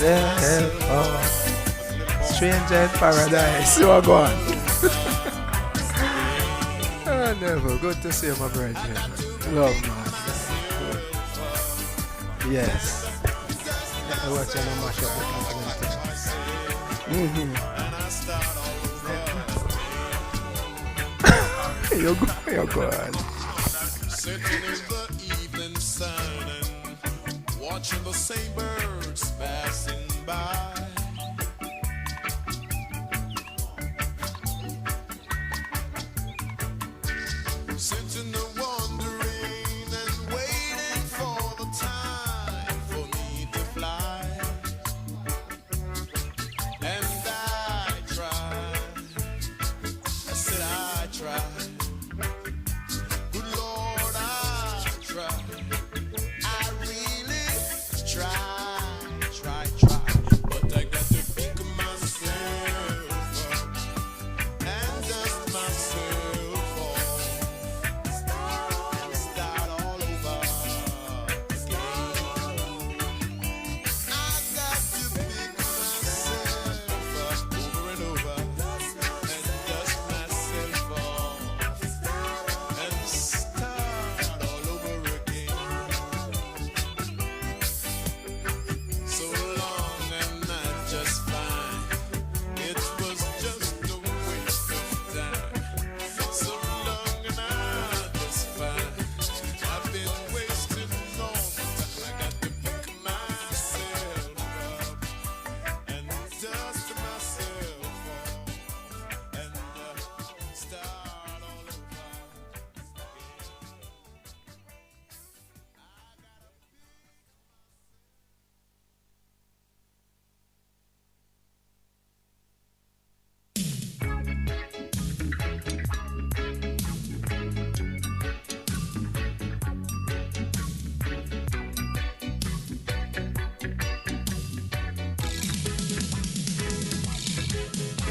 myself. Oh, stranger in paradise. So go on. Oh, never. Good to see you, my brethren. Love, man. Yes. Let me watch you mash up the continent. You're good. You're good. Sitting in the evening sun and watching the same birds passing by. Sitting there wondering and waiting for the time for me to fly. And I tried. I said I tried. Good Lord, I tried. I really tried. But I got to pick myself up and dust myself off. Start all over again. I got to pick myself up over and over and dust myself off and start all over again. So long and not just fine. It was just a waste of time. So long and not just fine. I've been wasting all the time. I got to pick myself up and dust myself off and start all over again.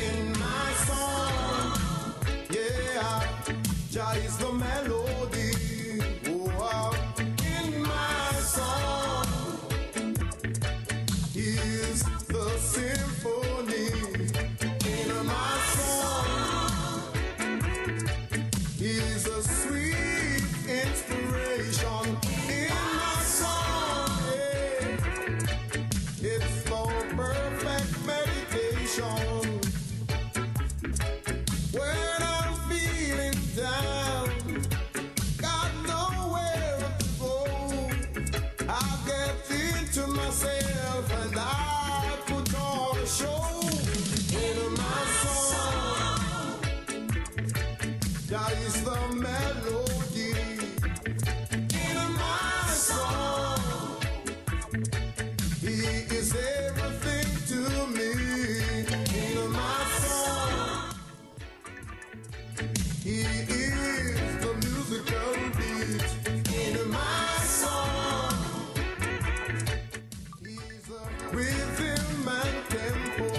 In my song, yeah, Jah is the melody. Oh, in my song, He is the symphony. In my song, He is a sweet inspiration. In my song, yeah, it's for perfect meditation. When I'm feeling down, got nowhere to go, I get into myself and I put on a show. In my song, that is the melody. In my song, He is everything to me. In my song, He is the musical beat. In my song, He's the rhythm and tempo.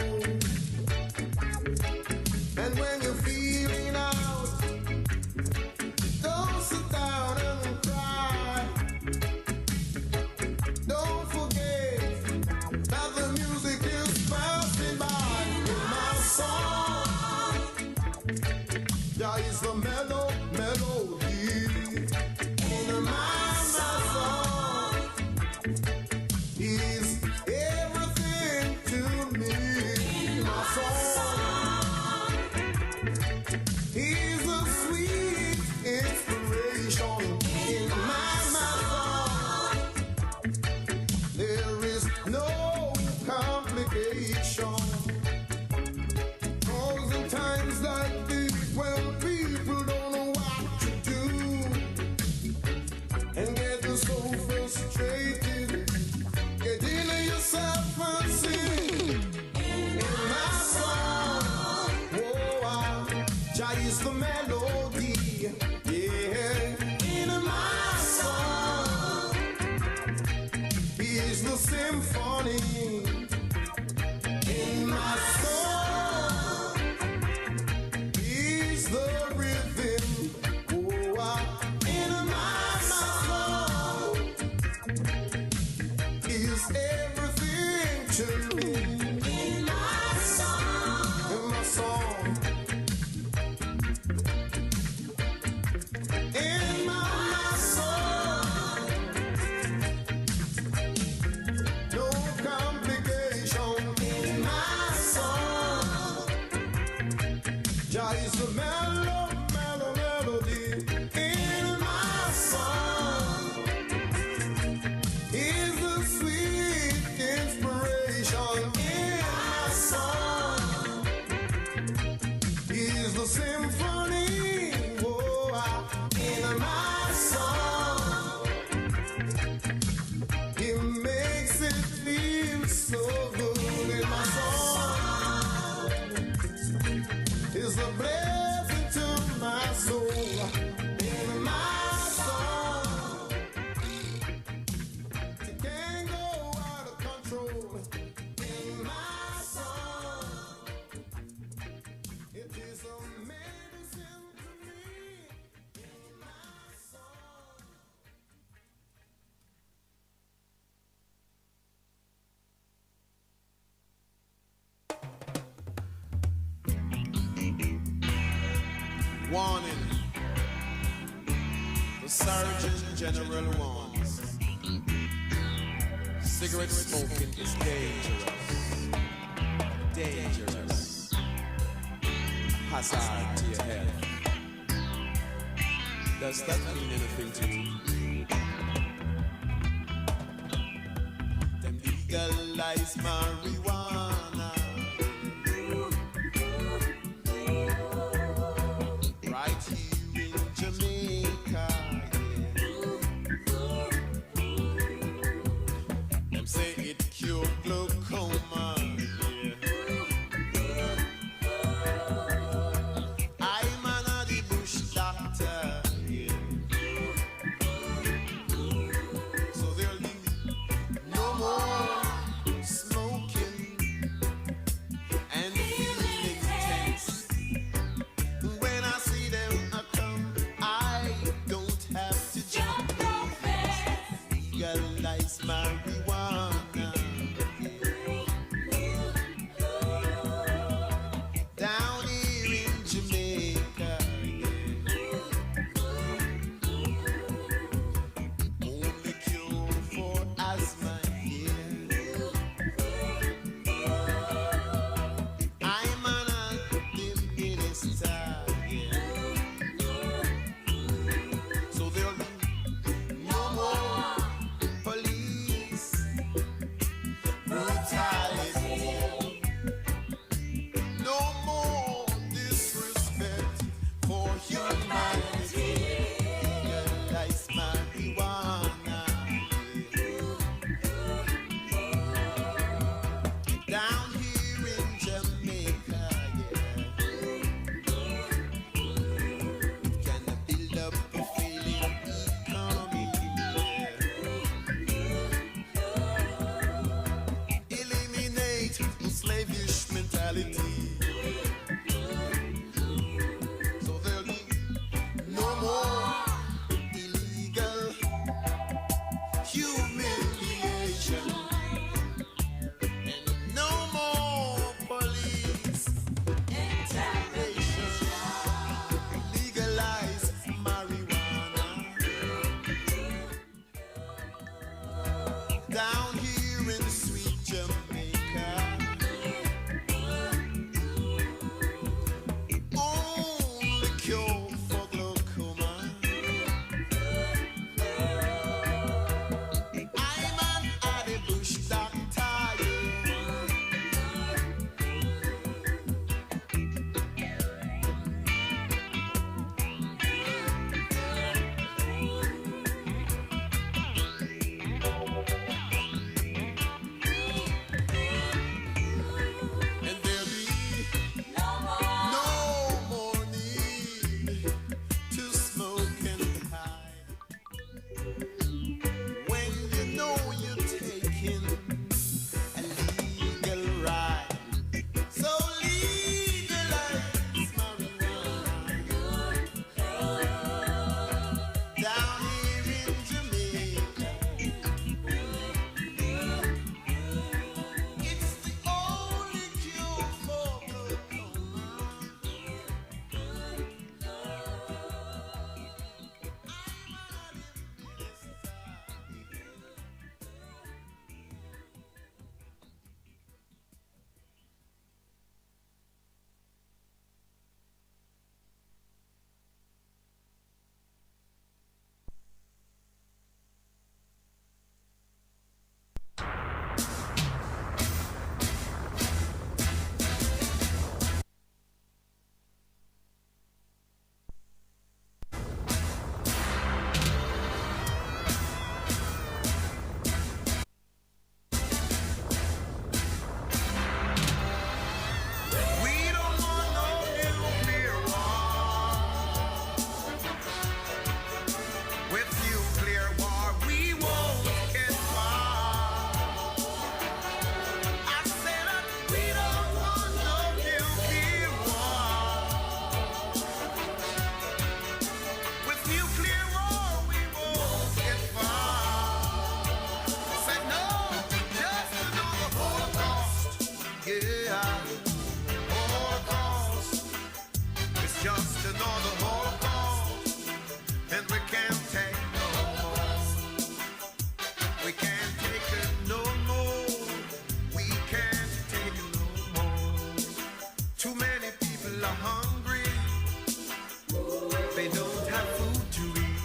And when you're feeling out, don't sit down and cry. Don't forget that the music is passing by. In my song, that is the melody. In my song, He's everything to me. In my song, He's a sweet inspiration. In my song, there is no complication. Cause in times like this, when people don't know what to do and get so frustrated, get into yourself and sing. In my song, oh, Jah is the melody. Yeah, in my song, He is the symphony. In my song, He's the rhythm. Oh, in my song, He's everything to Jah is the melody in my song. Is the sweet inspiration in my song. Is the symphony in my song. It makes it feel so good in my song. It's a blessing to my soul in my song. It can't go out of control in my song. It is a medicine to me in my song. Warning. The Surgeon General warns. Cigarette smoking is dangerous. Dangerous. Hazard to your health. Does that mean anything to you? Them legalize marijuana. Right here in Jamaica, yeah. Them say it cure glaucoma, yeah. I'm an the bush doctor, yeah. So there'll be no more smoking just another holocaust, and we can't take no more. We can't take it no more. We can't take it no more. Too many people are hungry. They don't have food to eat.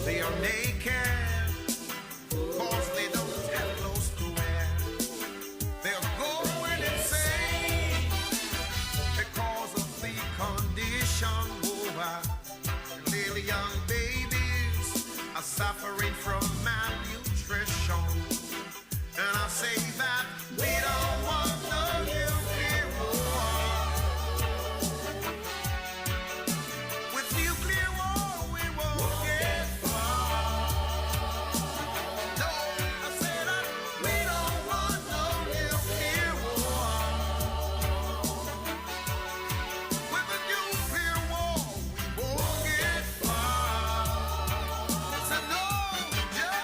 They are naked, cause they don't have clothes to wear. They're going insane because of the condition. Little young babies are suffering from malnutrition. And I say that we don't want no nuclear war. With nuclear war, we won't get far. No, I say that we don't want no nuclear war. With a nuclear war, we won't get far. So no, just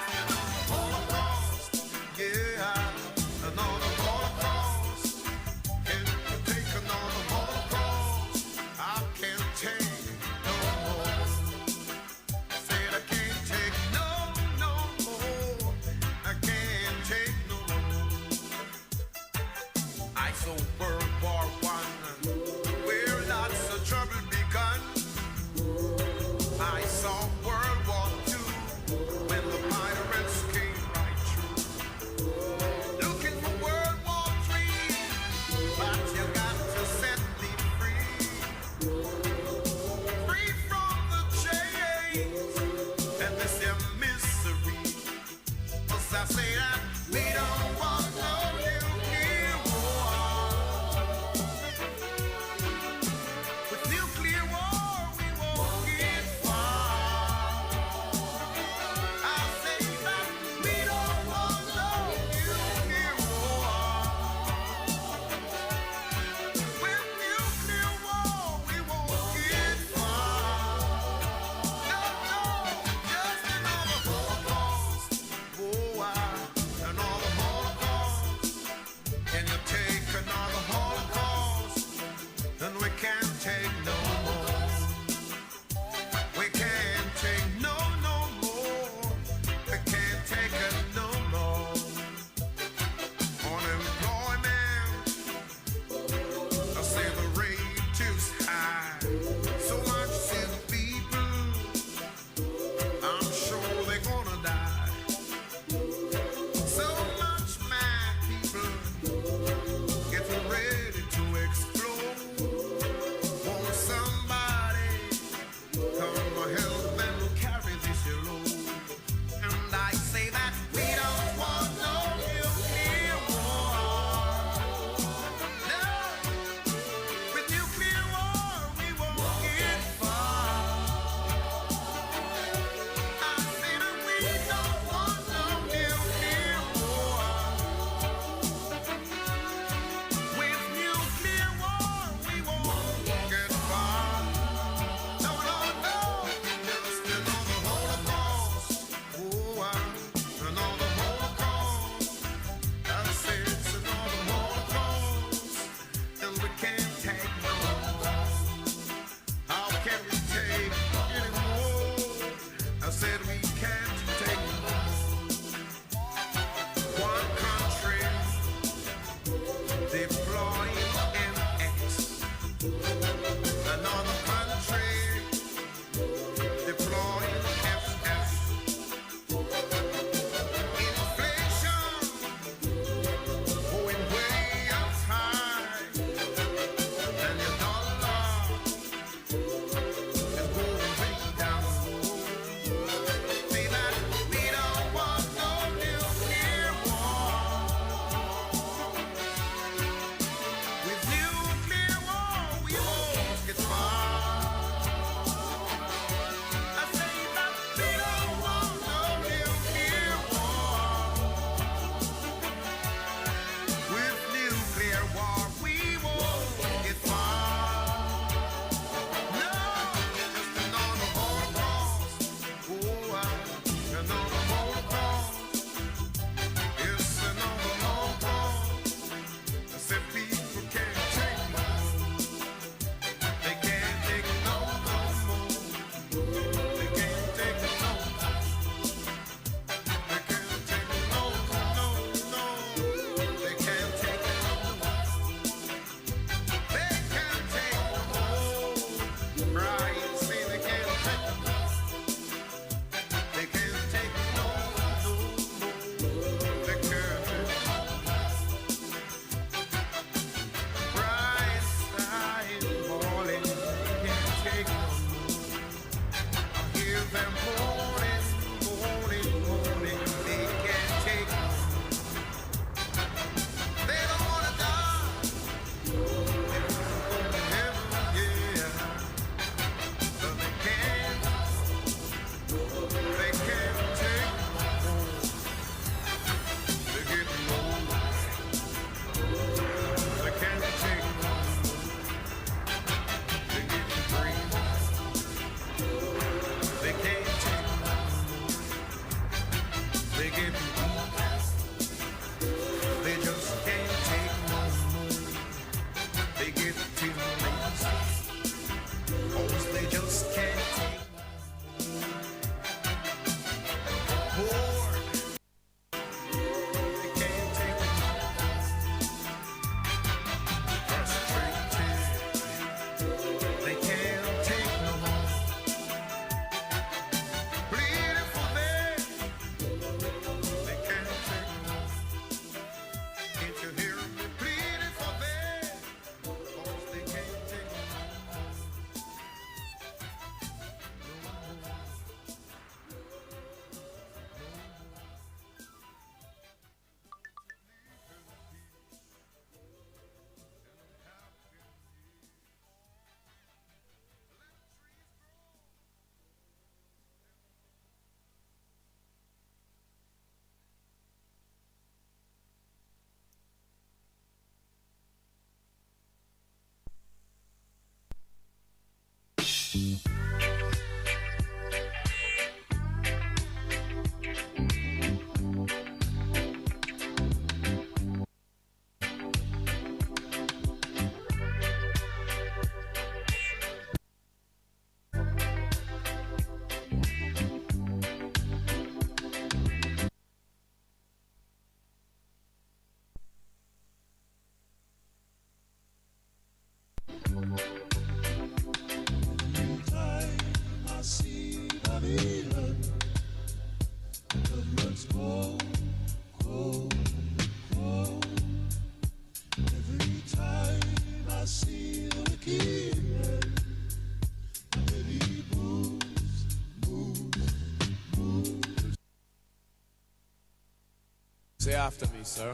Say after me, sir.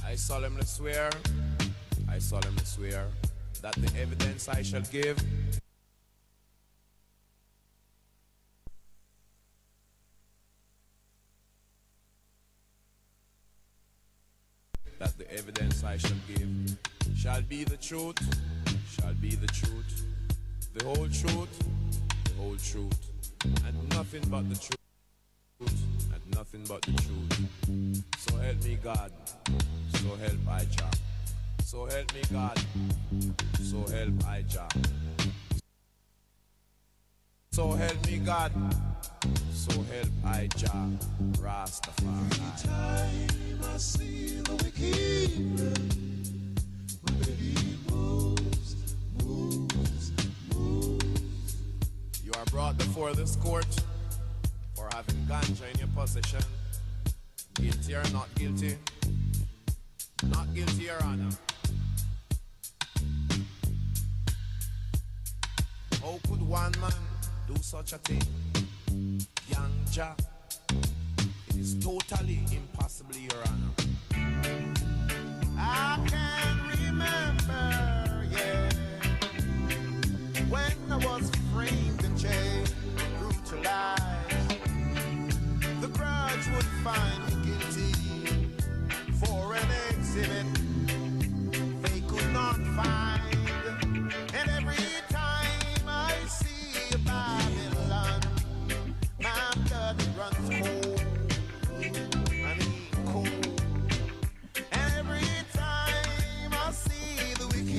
I solemnly swear that the evidence I shall give shall be the truth, the whole truth, and nothing but the truth. And nothing but the truth. So help me God, so help I Jah. So help me God, so help I Jah. So help me God, so help I Jah. Rastafari. Every time I see the wicked, my baby moves. You are brought before this court for having ganja in your possession. Guilty or not guilty? Not guilty, Your Honor. How could one man do such a thing? Ganja. It is totally impossible, Your Honor. I can remember, yeah, when I was framed and jailed, brutalized. The grudge would find me guilty for an exhibit they could not find. And every time I see a Babylon, my blood runs cold. I mean cold. And every time I see the wicked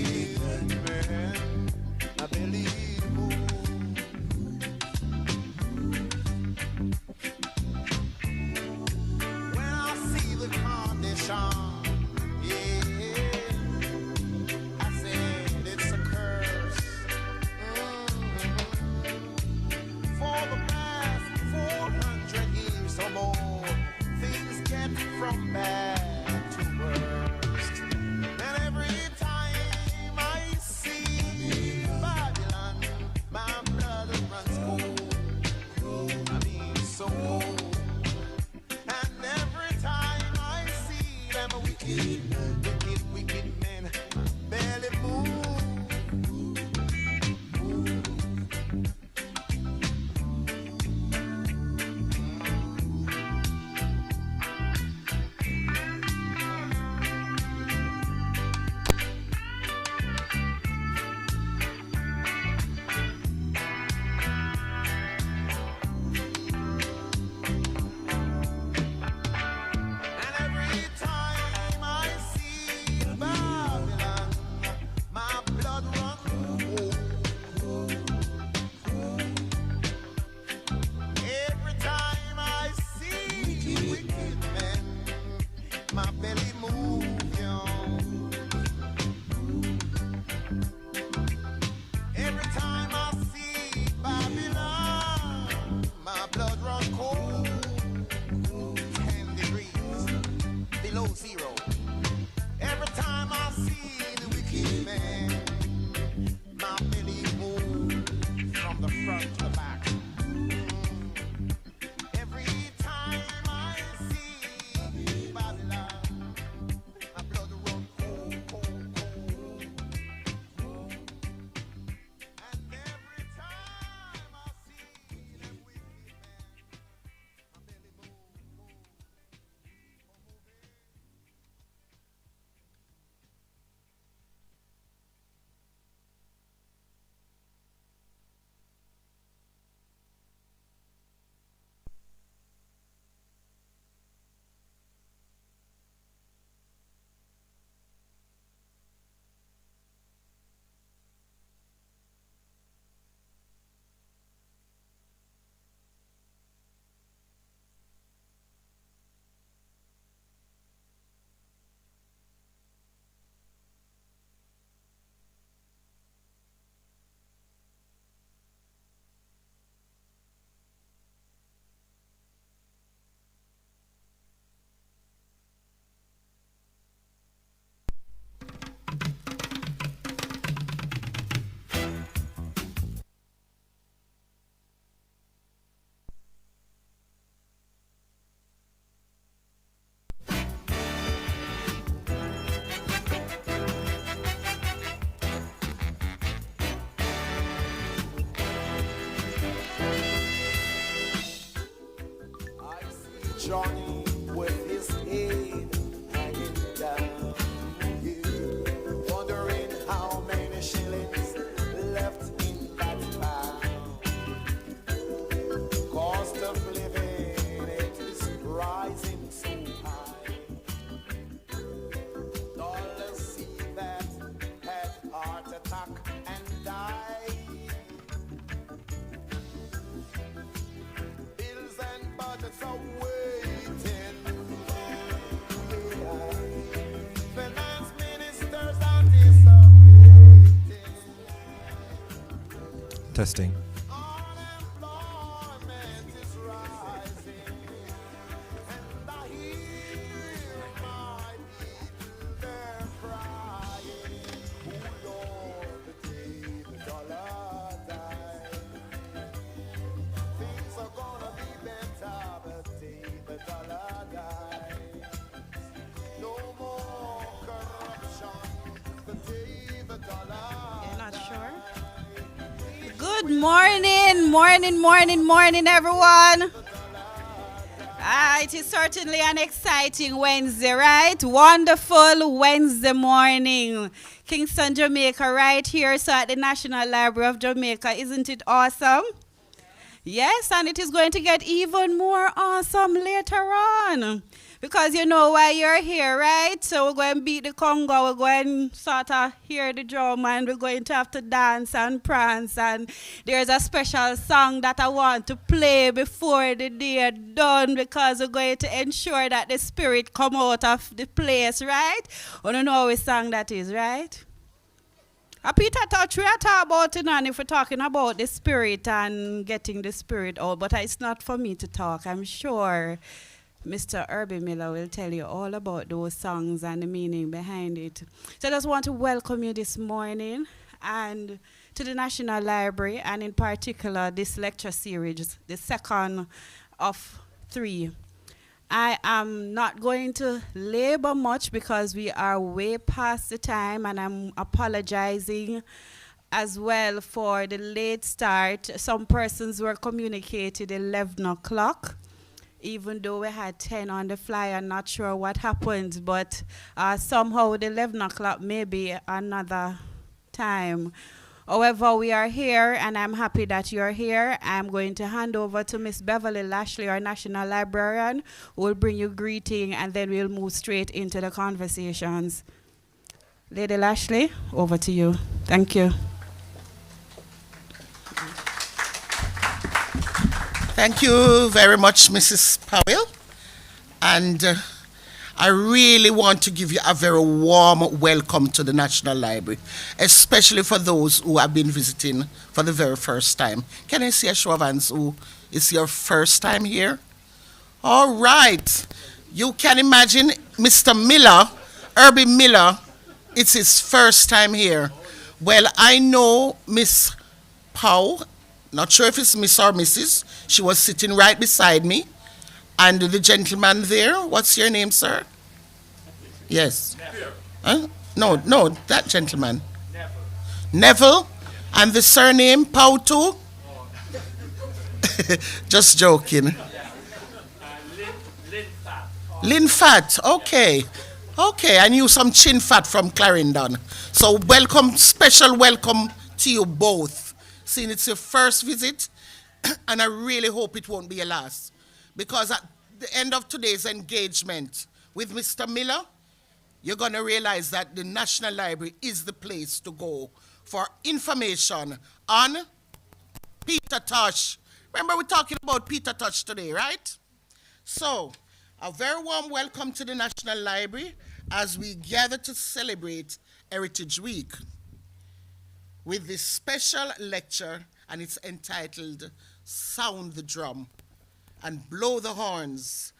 Testing. Unemployment is rising, and I hear my people they're crying. Oh Lord, the day the dollar dies, things are gonna be better. The day the dollar dies, no more corruption. The day the dollar You're not sure? Good morning, everyone. It is certainly an exciting Wednesday, right? Wonderful Wednesday morning. Kingston, Jamaica, right here. So at the National Library of Jamaica, isn't it awesome? Yes, and it is going to get even more awesome later on. Because you know why you're here, right? So we're going to beat the conga, we're going to sort of hear the drum, and we're going to have to dance and prance. And there's a special song that I want to play before the day is done, because we're going to ensure that the spirit come out of the place, right? I don't know which song that is, right? Peter Tosh, we are talking about it, and if we're talking about the spirit and getting the spirit out, but it's not for me to talk. I'm sure Mr. Herbie Miller will tell you all about those songs and the meaning behind it. So I just want to welcome you this morning and to the National Library, and in particular this lecture series, the second of 3. I am not going to labor much because we are way past the time, and I'm apologizing as well for the late start. Some persons were communicated 11 o'clock, even though we had 10 on the flyer. I'm not sure what happened, but somehow the 11 o'clock may be another time. However, we are here, and I'm happy that you're here. I'm going to hand over to Miss Beverly Lashley, our National Librarian, who will bring you greeting, and then we'll move straight into the conversations. Lady Lashley, over to you. Thank you. Thank you very much, Mrs. Powell. And I really want to give you a very warm welcome to the National Library, especially for those who have been visiting for the very first time. Can I see a show of hands who is your first time here? All right. You can imagine Mr. Miller, Herbie Miller, it's his first time here. Well, I know Miss Powell. Not sure if it's Miss or Mrs. She was sitting right beside me. And the gentleman there, what's your name, sir? Yes. Huh? No, that gentleman. Neville. And the surname, Pau too? Just joking. Lynn Fat, okay. Okay, I knew some chin fat from Clarendon. So welcome, special welcome to you both. Seeing it's your first visit, and I really hope it won't be your last. Because at the end of today's engagement with Mr. Miller, you're going to realize that the National Library is the place to go for information on Peter Tosh. Remember, we're talking about Peter Tosh today, right? So, a very warm welcome to the National Library as we gather to celebrate Heritage Week with this special lecture, and it's entitled Sound the Drum and Blow the Horns,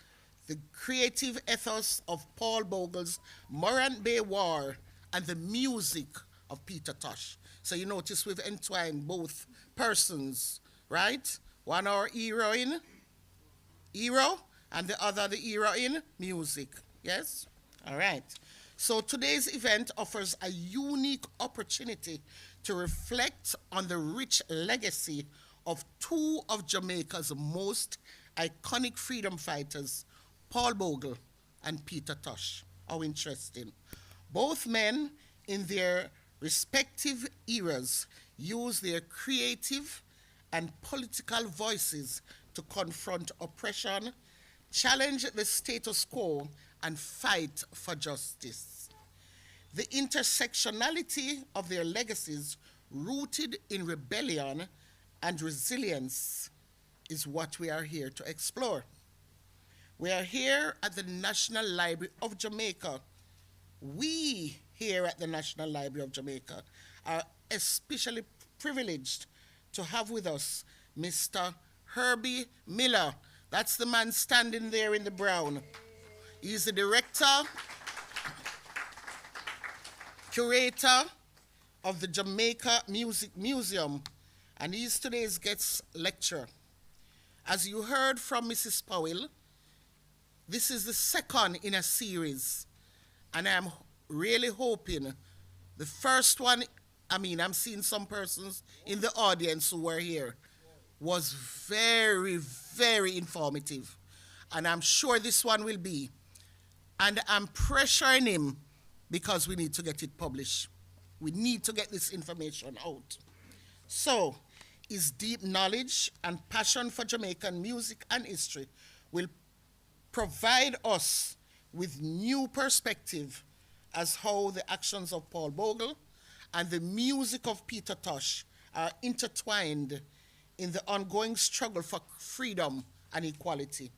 the creative ethos of Paul Bogle's Morant Bay War and the music of Peter Tosh. So you notice we've entwined both persons, right? One our hero, and the other the hero in music, yes? All right. So today's event offers a unique opportunity to reflect on the rich legacy of 2 of Jamaica's most iconic freedom fighters, Paul Bogle and Peter Tosh. How interesting. Both men, in their respective eras, used their creative and political voices to confront oppression, challenge the status quo, and fight for justice. The intersectionality of their legacies, rooted in rebellion and resilience, is what we are here to explore. We are here at the National Library of Jamaica. We here at the National Library of Jamaica are especially privileged to have with us Mr. Herbie Miller. That's the man standing there in the brown. He's the director, curator of the Jamaica Music Museum, and he's today's guest lecturer. As you heard from Mrs. Powell, this is the second in a series, and I'm really hoping the first one, I'm seeing some persons in the audience who were here, was very, very informative, and I'm sure this one will be. And I'm pressuring him because we need to get it published. We need to get this information out. So, his deep knowledge and passion for Jamaican music and history will provide us with new perspective as how the actions of Paul Bogle and the music of Peter Tosh are intertwined in the ongoing struggle for freedom and equality.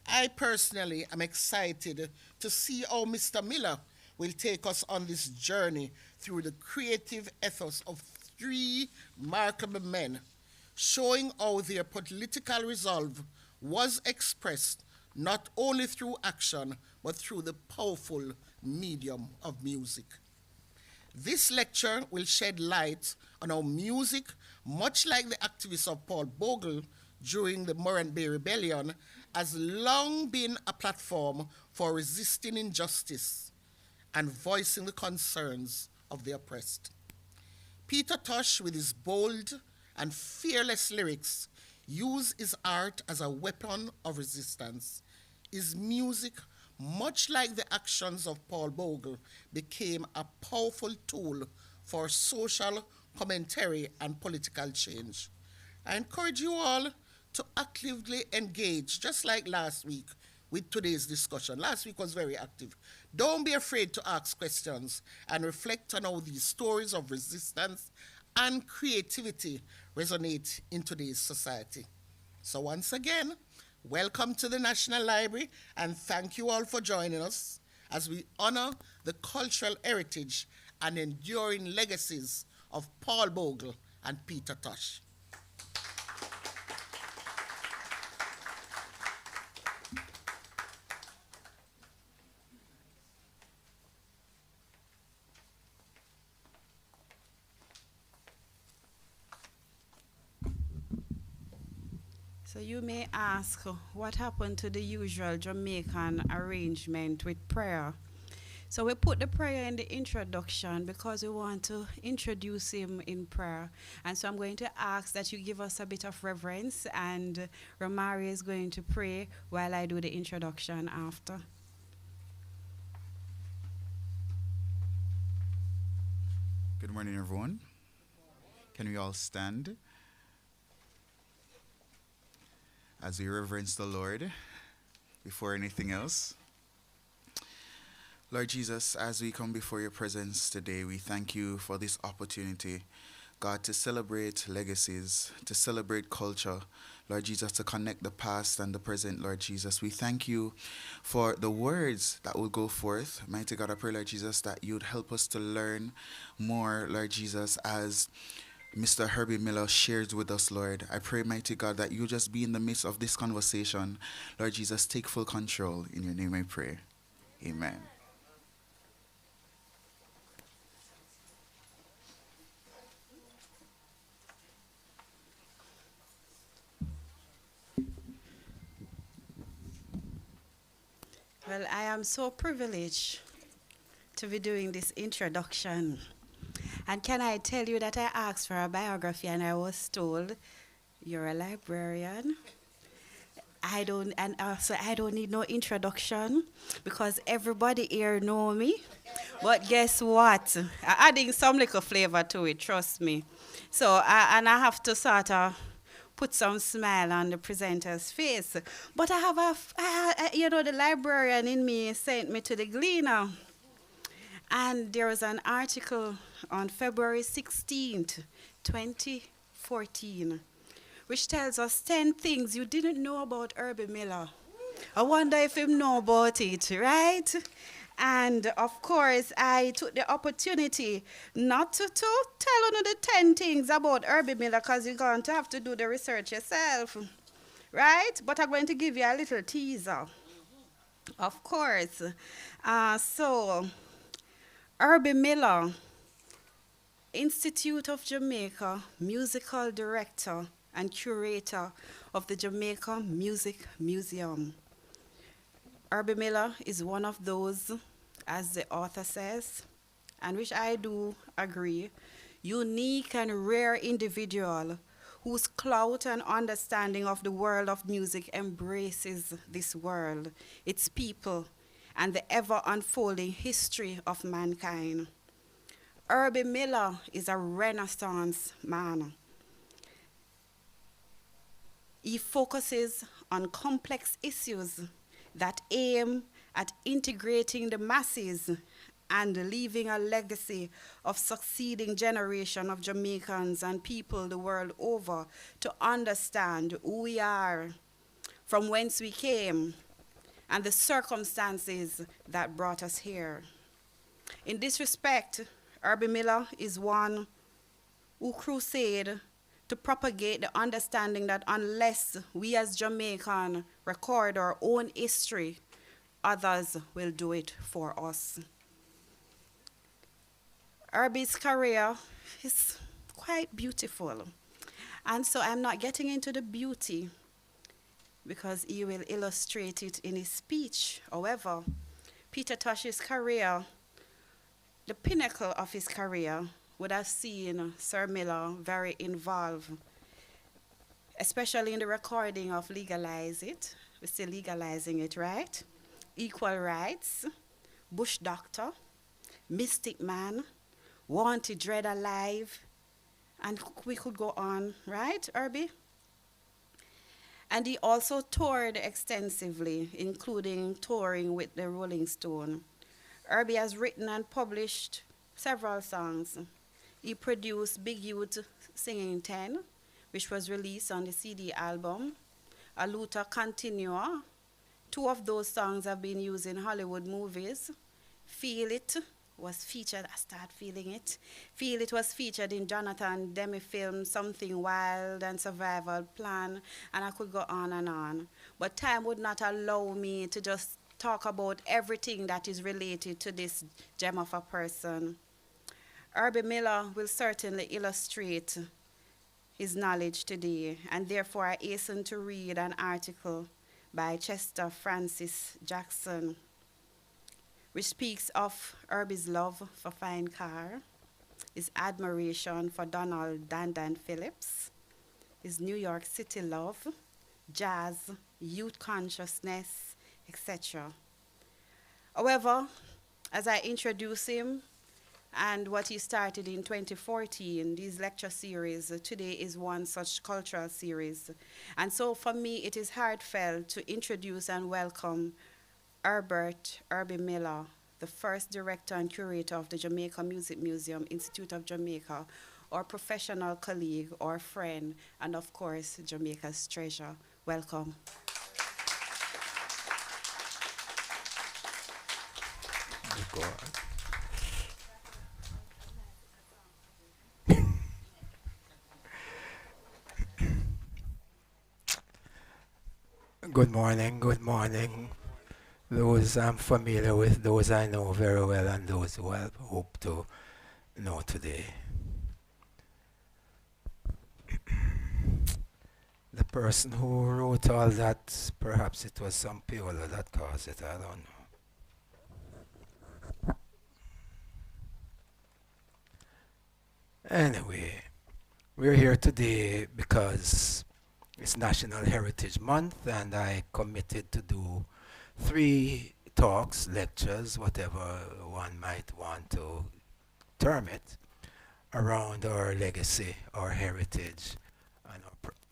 I personally am excited to see how Mr. Miller will take us on this journey through the creative ethos of three remarkable men, showing how their political resolve was expressed not only through action, but through the powerful medium of music. This lecture will shed light on how music, much like the activists of Paul Bogle during the Morant Bay Rebellion, has long been a platform for resisting injustice and voicing the concerns of the oppressed. Peter Tosh, with his bold and fearless lyrics, used his art as a weapon of resistance. His music, much like the actions of Paul Bogle, became a powerful tool for social commentary and political change. I encourage you all to actively engage, just like last week, with today's discussion. Last week was very active. Don't be afraid to ask questions and reflect on how these stories of resistance and creativity resonate in today's society. So once again, welcome to the National Library, and thank you all for joining us as we honor the cultural heritage and enduring legacies of Paul Bogle and Peter Tosh. So you may ask, what happened to the usual Jamaican arrangement with prayer? So we put the prayer in the introduction because we want to introduce him in prayer. And so I'm going to ask that you give us a bit of reverence, and Romari is going to pray while I do the introduction after. Good morning, everyone. Can we all stand as we reverence the Lord before anything else? Lord Jesus, as we come before your presence today, we thank you for this opportunity, God, to celebrate legacies, to celebrate culture, Lord Jesus, to connect the past and the present, Lord Jesus. We thank you for the words that will go forth. Mighty God, I pray, Lord Jesus, that you'd help us to learn more, Lord Jesus, as Mr. Herbie Miller shares with us, Lord. I pray, mighty God, that you just be in the midst of this conversation. Lord Jesus, take full control. In your name I pray. Amen. Well, I am so privileged to be doing this introduction. And can I tell you that I asked for a biography and I was told, you're a librarian. I don't need no introduction because everybody here know me. But guess what? I'm adding some little flavor to it, trust me. So, I have to sort of put some smile on the presenter's face. But the librarian in me sent me to the Gleaner. And there was an article on February 16th, 2014, which tells us 10 things you didn't know about Herbie Miller. I wonder if you know about it, right? And of course, I took the opportunity not to tell you the 10 things about Herbie Miller because you're going to have to do the research yourself, right? But I'm going to give you a little teaser, of course. So, Herbie Miller, Institute of Jamaica, musical director and curator of the Jamaica Music Museum. Herbie Miller is one of those, as the author says, and which I do agree, unique and rare individual whose clout and understanding of the world of music embraces this world, its people, and the ever unfolding history of mankind. Herbie Miller is a Renaissance man. He focuses on complex issues that aim at integrating the masses and leaving a legacy of succeeding generation of Jamaicans and people the world over to understand who we are, from whence we came, and the circumstances that brought us here. In this respect, Herbie Miller is one who crusade to propagate the understanding that unless we as Jamaican record our own history, others will do it for us. Herbie's career is quite beautiful. And so I'm not getting into the beauty because he will illustrate it in his speech. However, Peter Tosh's career, the pinnacle of his career, would have seen Sir Miller very involved, especially in the recording of Legalize It. We're still legalizing it, right? Equal Rights, Bush Doctor, Mystic Man, Wanted Dread Alive, and we could go on, right, Herbie? And he also toured extensively, including touring with the Rolling Stone. Herbie has written and published several songs. He produced Big Youth Singing 10, which was released on the CD album. A Luther Continua. Two of those songs have been used in Hollywood movies. Feel It was featured, I start feeling it. Feel It was featured in Jonathan Demme film Something Wild and Survival Plan, and I could go on and on. But time would not allow me to just talk about everything that is related to this gem of a person. Herbie Miller will certainly illustrate his knowledge today, and therefore I hasten to read an article by Chester Francis Jackson, which speaks of Herbie's love for fine car, his admiration for Donald Dandan Phillips, his New York City love, jazz, youth consciousness, etc. However, as I introduce him and what he started in 2014, these lecture series, today is one such cultural series. And so for me, it is heartfelt to introduce and welcome Herbie Miller, the first director and curator of the Jamaica Music Museum, Institute of Jamaica, our professional colleague, our friend, and of course, Jamaica's treasure. Welcome. God. Good morning, good morning. Those I'm familiar with, those I know very well, and those who I hope to know today. The person who wrote all that, perhaps it was some Piola that caused it, I don't know. Anyway, we're here today because it's National Heritage Month, and I committed to do 3 talks, lectures, whatever one might want to term it, around our legacy, our heritage,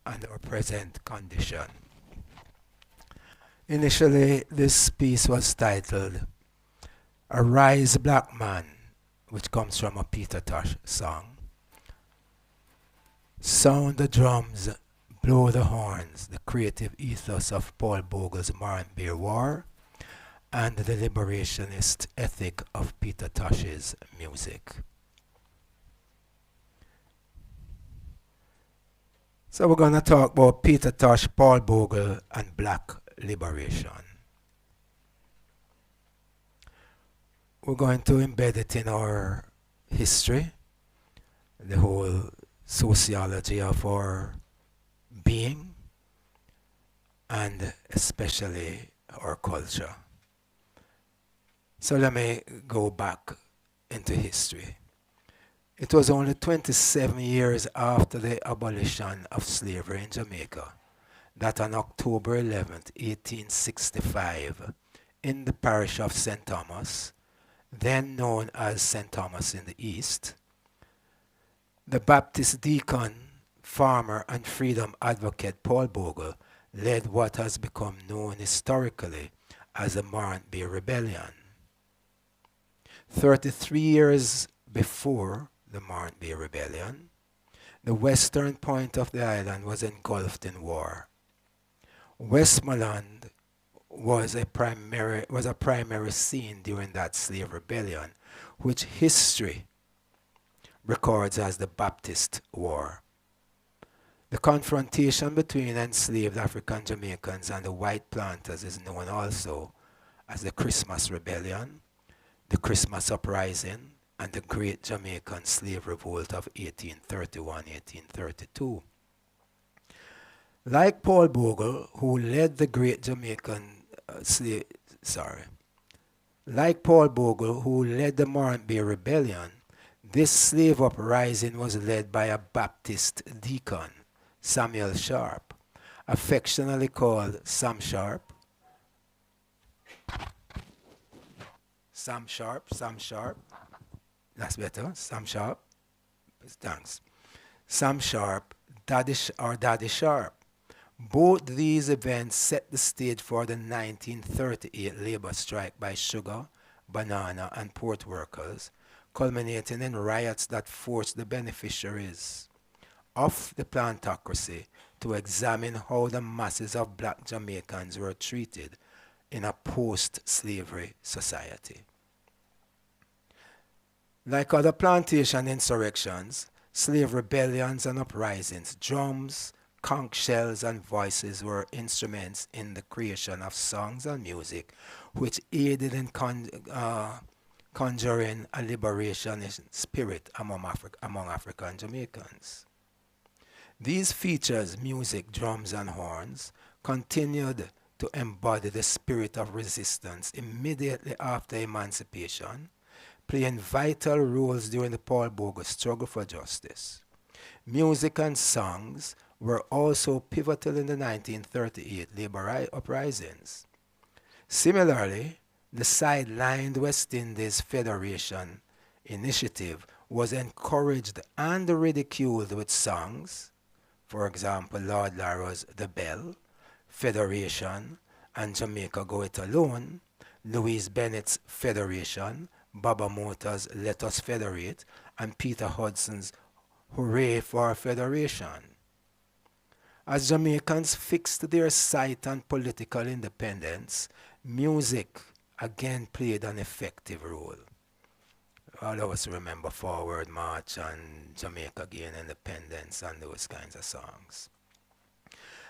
and our present condition. Initially, this piece was titled Arise Black Man, which comes from a Peter Tosh song. Sound the drums, blow the horns, the creative ethos of Paul Bogle's Moranbeer War, and the liberationist ethic of Peter Tosh's music. So we're going to talk about Peter Tosh, Paul Bogle, and Black liberation. We're going to embed it in our history, the whole sociology of our being, and especially our culture. So let me go back into history. It was only 27 years after the abolition of slavery in Jamaica that on October 11th, 1865, in the parish of St. Thomas, then known as St. Thomas in the East, the Baptist deacon, farmer, and freedom advocate Paul Bogle led what has become known historically as the Morant Bay Rebellion. 33 years before the Morant Bay Rebellion, the western point of the island was engulfed in war. Westmoreland was a primary scene during that slave rebellion, which history records as the Baptist War. The confrontation between enslaved African Jamaicans and the white planters is known also as the Christmas Rebellion, the Christmas Uprising, and the Great Jamaican Slave Revolt of 1831-1832. Like Paul Bogle, who led the Great Jamaican like Paul Bogle, who led the Morant Bay Rebellion, this slave uprising was led by a Baptist deacon, Samuel Sharp, affectionately called Sam Sharp. Sam Sharp. That's better. Sam Sharp. Thanks. Sam Sharp, Daddy Sharp. Both these events set the stage for the 1938 labor strike by sugar, banana, and port workers, culminating in riots that forced the beneficiaries of the plantocracy to examine how the masses of black Jamaicans were treated in a post-slavery society. Like other plantation insurrections, slave rebellions and uprisings, drums, conch shells, and voices were instruments in the creation of songs and music which aided in conjuring a liberationist spirit among African Jamaicans. These features, music, drums, and horns, continued to embody the spirit of resistance immediately after emancipation, playing vital roles during the Paul Bogle struggle for justice. Music and songs were also pivotal in the 1938 labor uprisings. Similarly, the sidelined West Indies Federation initiative was encouraged and ridiculed with songs, for example, Lord Larro's The Bell, Federation, and Jamaica Go It Alone, Louise Bennett's Federation, Baba Mota's Let Us Federate, and Peter Hudson's Hooray for Federation. As Jamaicans fixed their sight on political independence, music again played an effective role. All of us remember Forward March and Jamaica Gain Independence and those kinds of songs.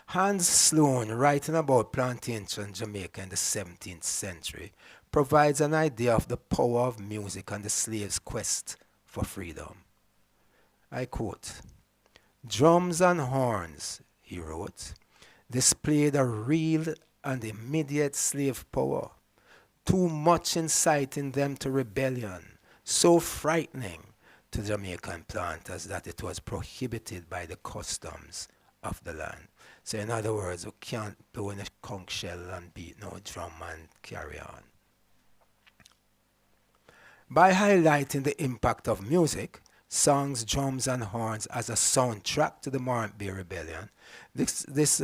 Hans Sloane, writing about plantation Jamaica in the 17th century, provides an idea of the power of music and the slave's quest for freedom. I quote, "Drums and horns," he wrote, "displayed a real and immediate slave power, too much inciting them to rebellion, so frightening to Jamaican planters that it was prohibited by the customs of the land." So in other words, we can't blow in a conch shell and beat no drum and carry on. By highlighting the impact of music, songs, drums, and horns as a soundtrack to the Morant Bay Rebellion, this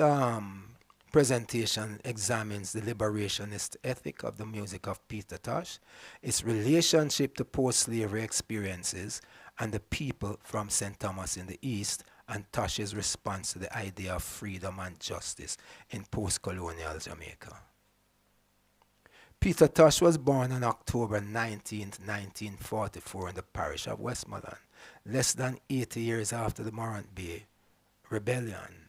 presentation examines the liberationist ethic of the music of Peter Tosh, its relationship to post-slavery experiences, and the people from St. Thomas in the East, and Tosh's response to the idea of freedom and justice in post-colonial Jamaica. Peter Tosh was born on October 19th, 1944 in the parish of Westmoreland, less than 80 years after the Morant Bay Rebellion.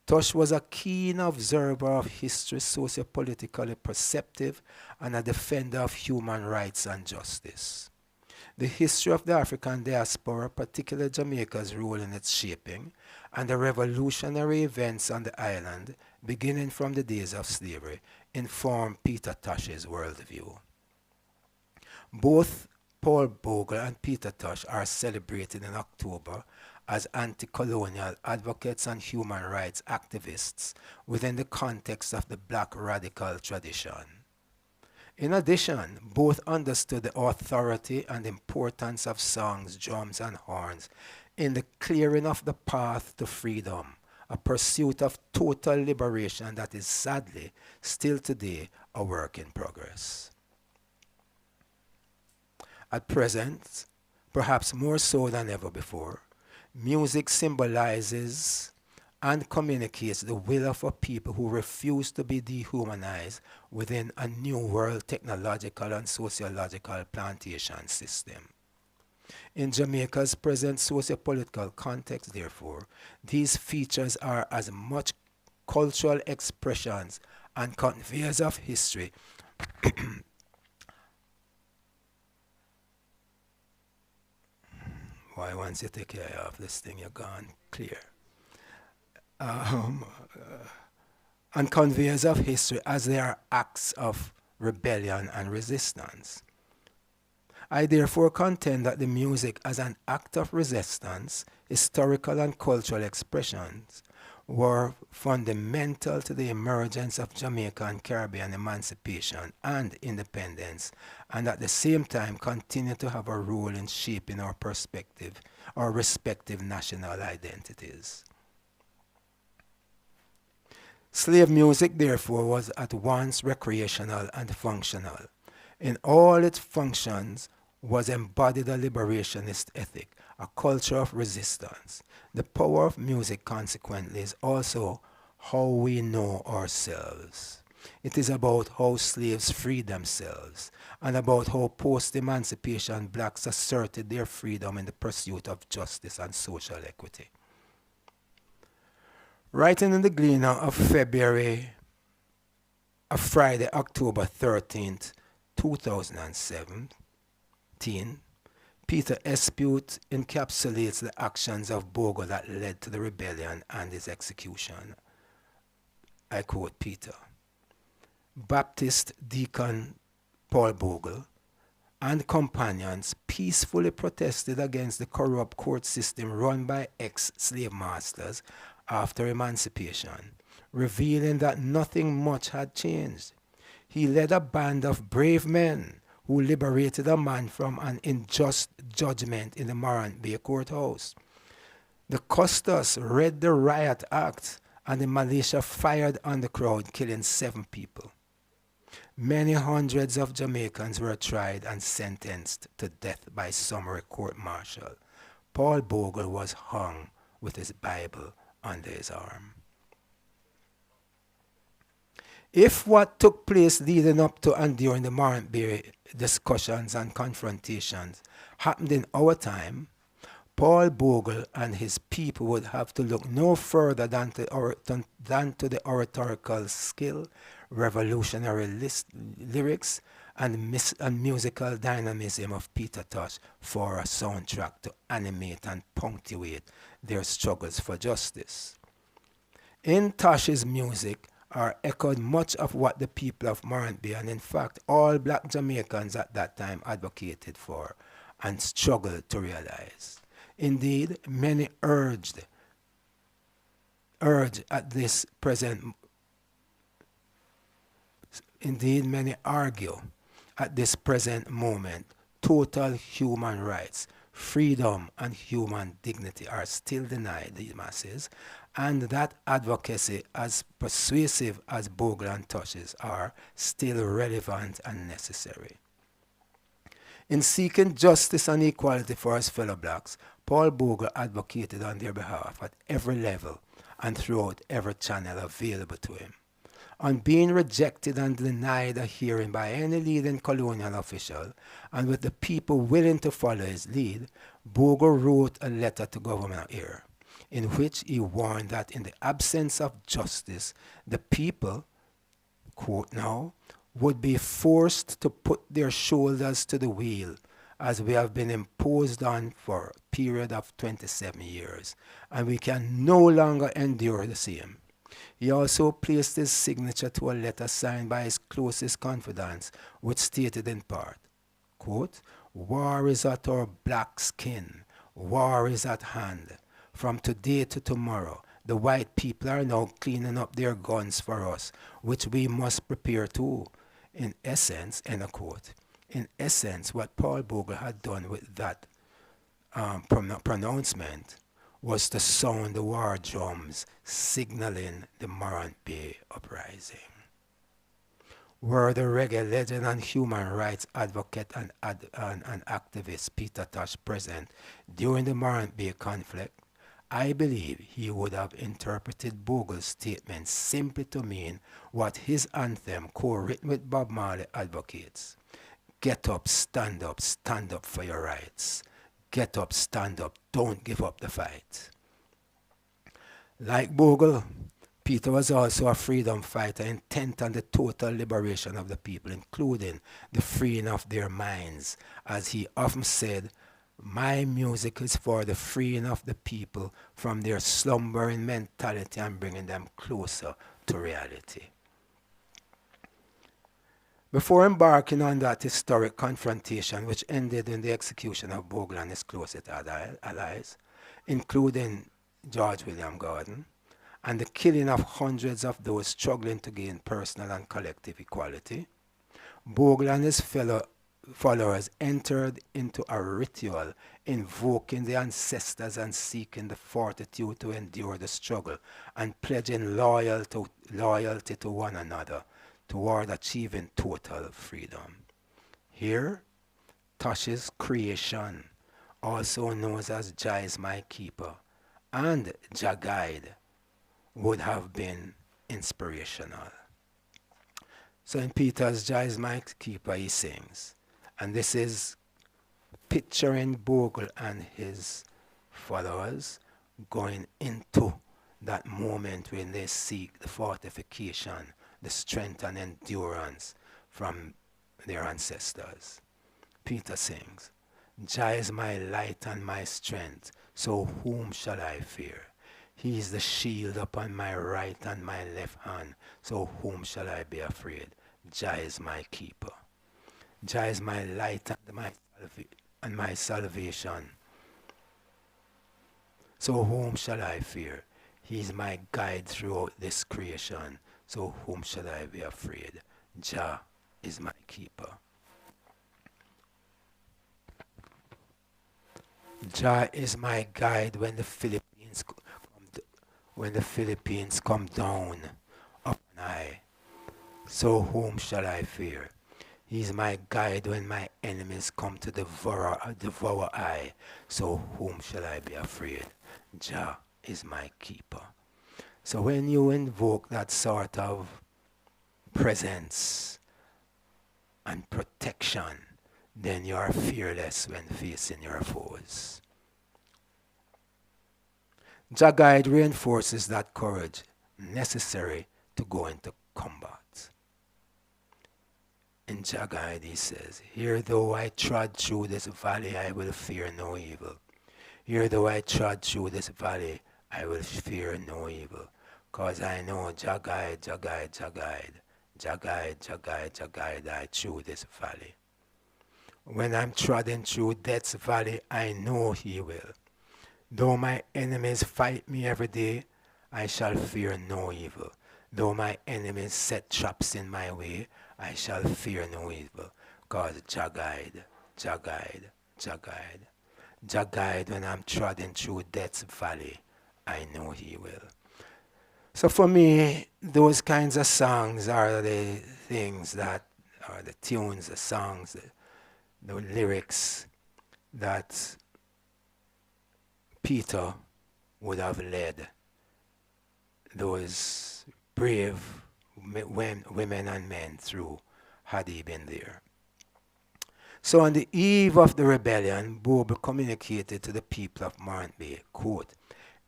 Tosh was a keen observer of history, socio-politically perceptive, and a defender of human rights and justice. The history of the African diaspora, particularly Jamaica's role in its shaping, and the revolutionary events on the island, beginning from the days of slavery, inform Peter Tosh's worldview. Both Paul Bogle and Peter Tosh are celebrated in October as anti-colonial advocates and human rights activists within the context of the Black radical tradition. In addition, both understood the authority and importance of songs, drums, and horns in the clearing of the path to freedom, a pursuit of total liberation that is sadly still today a work in progress. At present, perhaps more so than ever before, music symbolizes and communicates the will of a people who refuse to be dehumanized within a new world technological and sociological plantation system. In Jamaica's present socio-political context, therefore, these features are as much cultural expressions and conveyors of history why once you take care of this thing, you're gone clear. Um, and conveyors of history as they are acts of rebellion and resistance. I therefore contend that the music as an act of resistance, historical and cultural expressions, were fundamental to the emergence of Jamaican and Caribbean emancipation and independence, and at the same time continue to have a role in shaping our perspective, our respective national identities. Slave music, therefore, was at once recreational and functional. In all its functions was embodied a liberationist ethic, a culture of resistance. The power of music, consequently, is also how we know ourselves. It is about how slaves freed themselves, and about how post-emancipation blacks asserted their freedom in the pursuit of justice and social equity. Writing in the Gleaner of Friday, October 13th, 2017, Peter Espute encapsulates the actions of Bogle that led to the rebellion and his execution. I quote Peter. Baptist Deacon Paul Bogle and companions peacefully protested against the corrupt court system run by ex-slave masters after emancipation, revealing that nothing much had changed. He led a band of brave men who liberated a man from an unjust judgment in the Morant Bay courthouse. The Custos read the riot act and the militia fired on the crowd, killing 7 people. Many hundreds of Jamaicans were tried and sentenced to death by summary court-martial. Paul Bogle was hung with his Bible under his arm. If what took place leading up to and during the Morant Bay discussions and confrontations happened in our time, Paul Bogle and his people would have to look no further than to the oratorical skill, revolutionary lyrics, and musical dynamism of Peter Tosh for a soundtrack to animate and punctuate their struggles for justice. In Tosh's music are echoed much of what the people of Morant Bay and in fact all black Jamaicans at that time advocated for and struggled to realize. Indeed, many urge at this present Indeed, many argue at this present moment total human rights, freedom, and human dignity are still denied the masses, and that advocacy, as persuasive as Bogle and Tosh's, are still relevant and necessary. In seeking justice and equality for his fellow blacks, Paul Bogle advocated on their behalf at every level and throughout every channel available to him. On being rejected and denied a hearing by any leading colonial official, and with the people willing to follow his lead, Bogle wrote a letter to Governor Eyre, in which he warned that in the absence of justice, the people, quote now, would be forced to put their shoulders to the wheel, as we have been imposed on for a period of 27 years, and we can no longer endure the same. He also placed his signature to a letter signed by his closest confidants, which stated in part, quote, "War is at our black skin. War is at hand. From today to tomorrow, the white people are now cleaning up their guns for us, which we must prepare too." In essence, end of quote. In essence, what Paul Bogle had done with that pronouncement was to sound the war drums signaling the Morant Bay uprising. Were the reggae legend and human rights advocate and activist Peter Tosh present during the Morant Bay conflict, I believe he would have interpreted Bogle's statement simply to mean what his anthem, co-written with Bob Marley, advocates. Get up, stand up for your rights. Get up, stand up, don't give up the fight. Like Bogle, Peter was also a freedom fighter intent on the total liberation of the people, including the freeing of their minds. As he often said, my music is for the freeing of the people from their slumbering mentality and bringing them closer to reality. Before embarking on that historic confrontation, which ended in the execution of Bogle and his closest allies, including George William Gordon, and the killing of hundreds of those struggling to gain personal and collective equality, Bogle and his followers entered into a ritual invoking the ancestors and seeking the fortitude to endure the struggle and pledging loyalty to one another toward achieving total freedom. Here, Tosh's creation, also known as Jah is my keeper, and Jah guide would have been inspirational. So in Peter's Jah is my keeper, he sings, and this is picturing Bogle and his followers going into that moment when they seek the fortification, the strength and endurance from their ancestors. Peter sings, Jah is my light and my strength, so whom shall I fear? He is the shield upon my right and my left hand, so whom shall I be afraid? Jah is my keeper. Jah is my light and my salvation, so whom shall I fear? He is my guide throughout this creation, so whom shall I be afraid? Jah is my keeper. Jah is my guide when the Philippines come down up and high. So whom shall I fear? He is my guide when my enemies come to devour I. So whom shall I be afraid? Jah is my keeper. So when you invoke that sort of presence and protection, then you are fearless when facing your foes. Jah guide reinforces that courage necessary to go into combat. In Jah guide he says, here though I trod through this valley, I will fear no evil. Here though I trod through this valley, I will fear no evil. Cause I know Jah guide, Jah guide, Jah guide. Jah guide, Jah guide, Jah guide I through this valley. When I'm trodden through death's valley, I know he will. Though my enemies fight me every day, I shall fear no evil. Though my enemies set traps in my way, I shall fear no evil. Cause Jah guide, Jah guide, Jah guide. Jah guide when I'm trodden through death's valley, I know he will. So for me, those kinds of songs are the things that are the tunes, the songs, the lyrics that Peter would have led those brave when women and men through had he been there. So on the eve of the rebellion, Bob communicated to the people of Morant Bay, quote,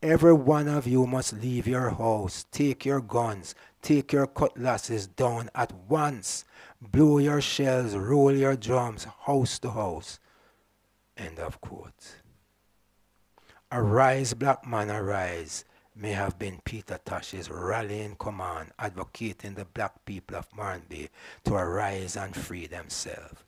every one of you must leave your house, take your guns, take your cutlasses down at once, blow your shells, roll your drums, house to house. End of quote. Arise, black man, arise may have been Peter Tosh's rallying command advocating the black people of Morant Bay to arise and free themselves.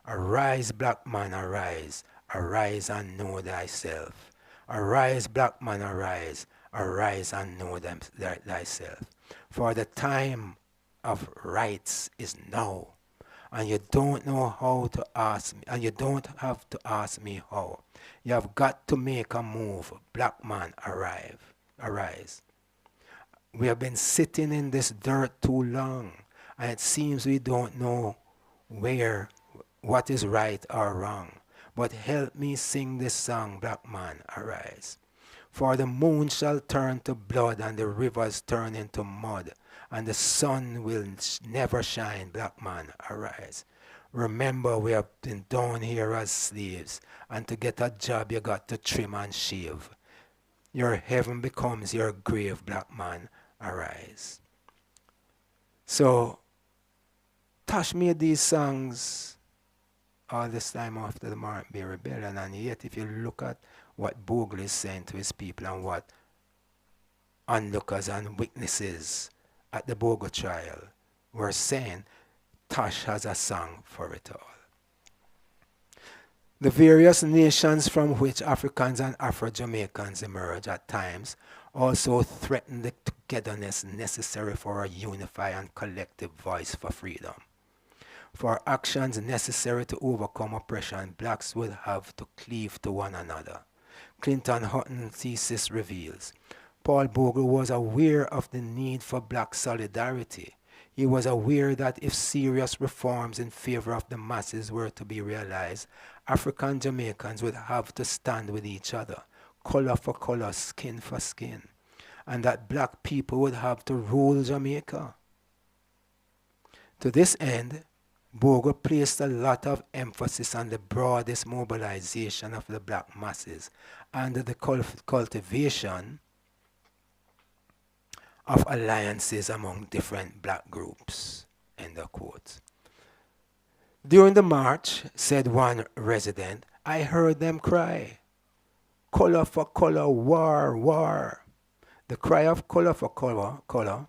Arise, black man, arise, arise and know thyself. Arise, black man, arise, arise and know thyself. For the time of rights is now, and you don't know how to ask me, and you don't have to ask me how. You have got to make a move, black man, arise. We have been sitting in this dirt too long, and it seems we don't know what is right or wrong. But help me sing this song, black man, arise. For the moon shall turn to blood and the rivers turn into mud, and the sun will never shine, black man, arise. Remember, we have been down here as slaves, and to get a job you got to trim and shave. Your heaven becomes your grave, black man, arise. So, Tosh made these songs all this time after the Morant Bay Rebellion, and yet if you look at what Bogle is saying to his people and what onlookers and witnesses at the Bogle trial were saying, Tosh has a song for it all. The various nations from which Africans and Afro-Jamaicans emerge at times also threaten the togetherness necessary for a unified and collective voice for freedom. For actions necessary to overcome oppression, blacks would have to cleave to one another. Clinton Hutton's thesis reveals, Paul Bogle was aware of the need for black solidarity. He was aware that if serious reforms in favor of the masses were to be realized, African Jamaicans would have to stand with each other, color for color, skin for skin, and that black people would have to rule Jamaica. To this end, Bogle placed a lot of emphasis on the broadest mobilization of the black masses and the cultivation of alliances among different black groups. End of quote. During the march, said one resident, I heard them cry, color for color, war, war. The cry of color for color,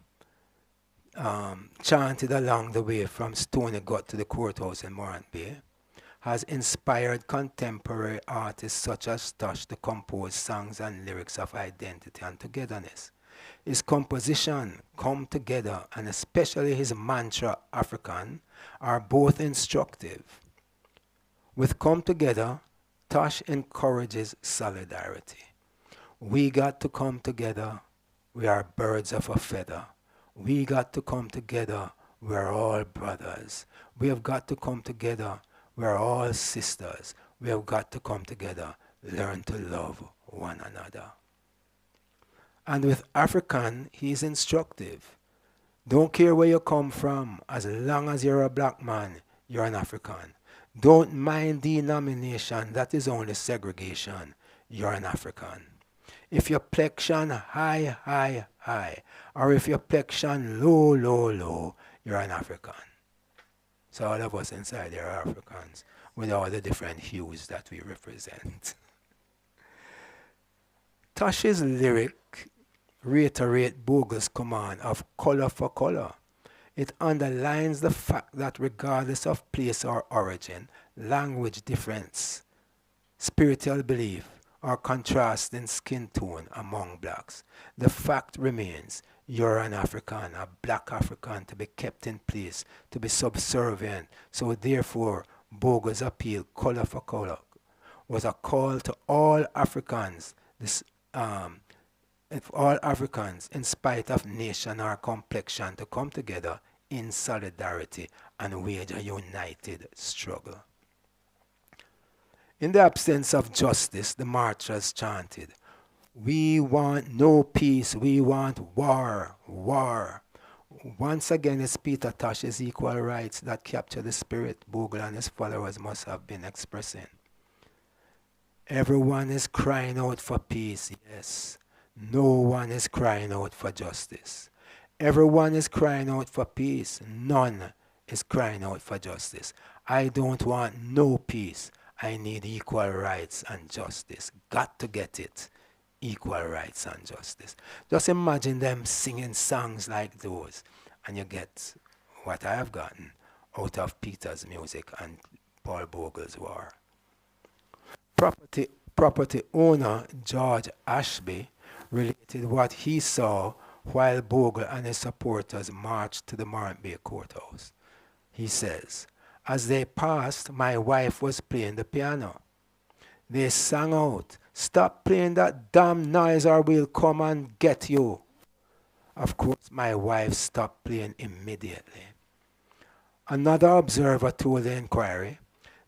chanted along the way from Stony Gut to the courthouse in Morant Bay, has inspired contemporary artists such as Tosh to compose songs and lyrics of identity and togetherness. His composition, Come Together, and especially his mantra, African, are both instructive. With Come Together, Tosh encourages solidarity. We got to come together. We are birds of a feather. We got to come together. We're all brothers. We have got to come together. We're all sisters. We have got to come together. Learn to love one another. And with African, he's instructive. Don't care where you come from. As long as you're a black man, you're an African. Don't mind denomination. That is only segregation. You're an African. If your plexion high, high, high, or if your plexion low, low, low, you're an African. So all of us inside there are Africans with all the different hues that we represent. Tosh's lyric reiterate Bogle's command of color for color. It underlines the fact that regardless of place or origin, language difference, spiritual belief, or contrast in skin tone among blacks, the fact remains you're an African, a black African, to be kept in place, to be subservient. So therefore, Bogle's appeal, color for color, was a call to all Africans, in spite of nation or complexion, to come together in solidarity and wage a united struggle. In the absence of justice, the marchers chanted, we want no peace, we want war, war. Once again, it's Peter Tosh's equal rights that capture the spirit Bogle and his followers must have been expressing. Everyone is crying out for peace, yes. No one is crying out for justice. Everyone is crying out for peace. None is crying out for justice. I don't want no peace. I need equal rights and justice. Got to get it. Equal rights and justice. Just imagine them singing songs like those, and you get what I have gotten out of Peter's music and Paul Bogle's war. Property owner George Ashby related what he saw while Bogle and his supporters marched to the Morant Bay courthouse. He says, as they passed, my wife was playing the piano. They sang out, stop playing that damn noise or we'll come and get you. Of course, my wife stopped playing immediately. Another observer told the inquiry,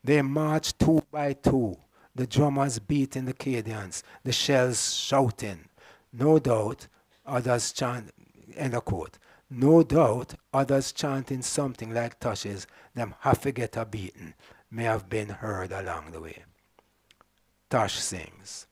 they marched two by two, the drummers beating the cadence, the shells shouting. No doubt, others chant, end of quote. No doubt, others chanting something like Tosh's, them have to get a beating, may have been heard along the way. Tosh sings,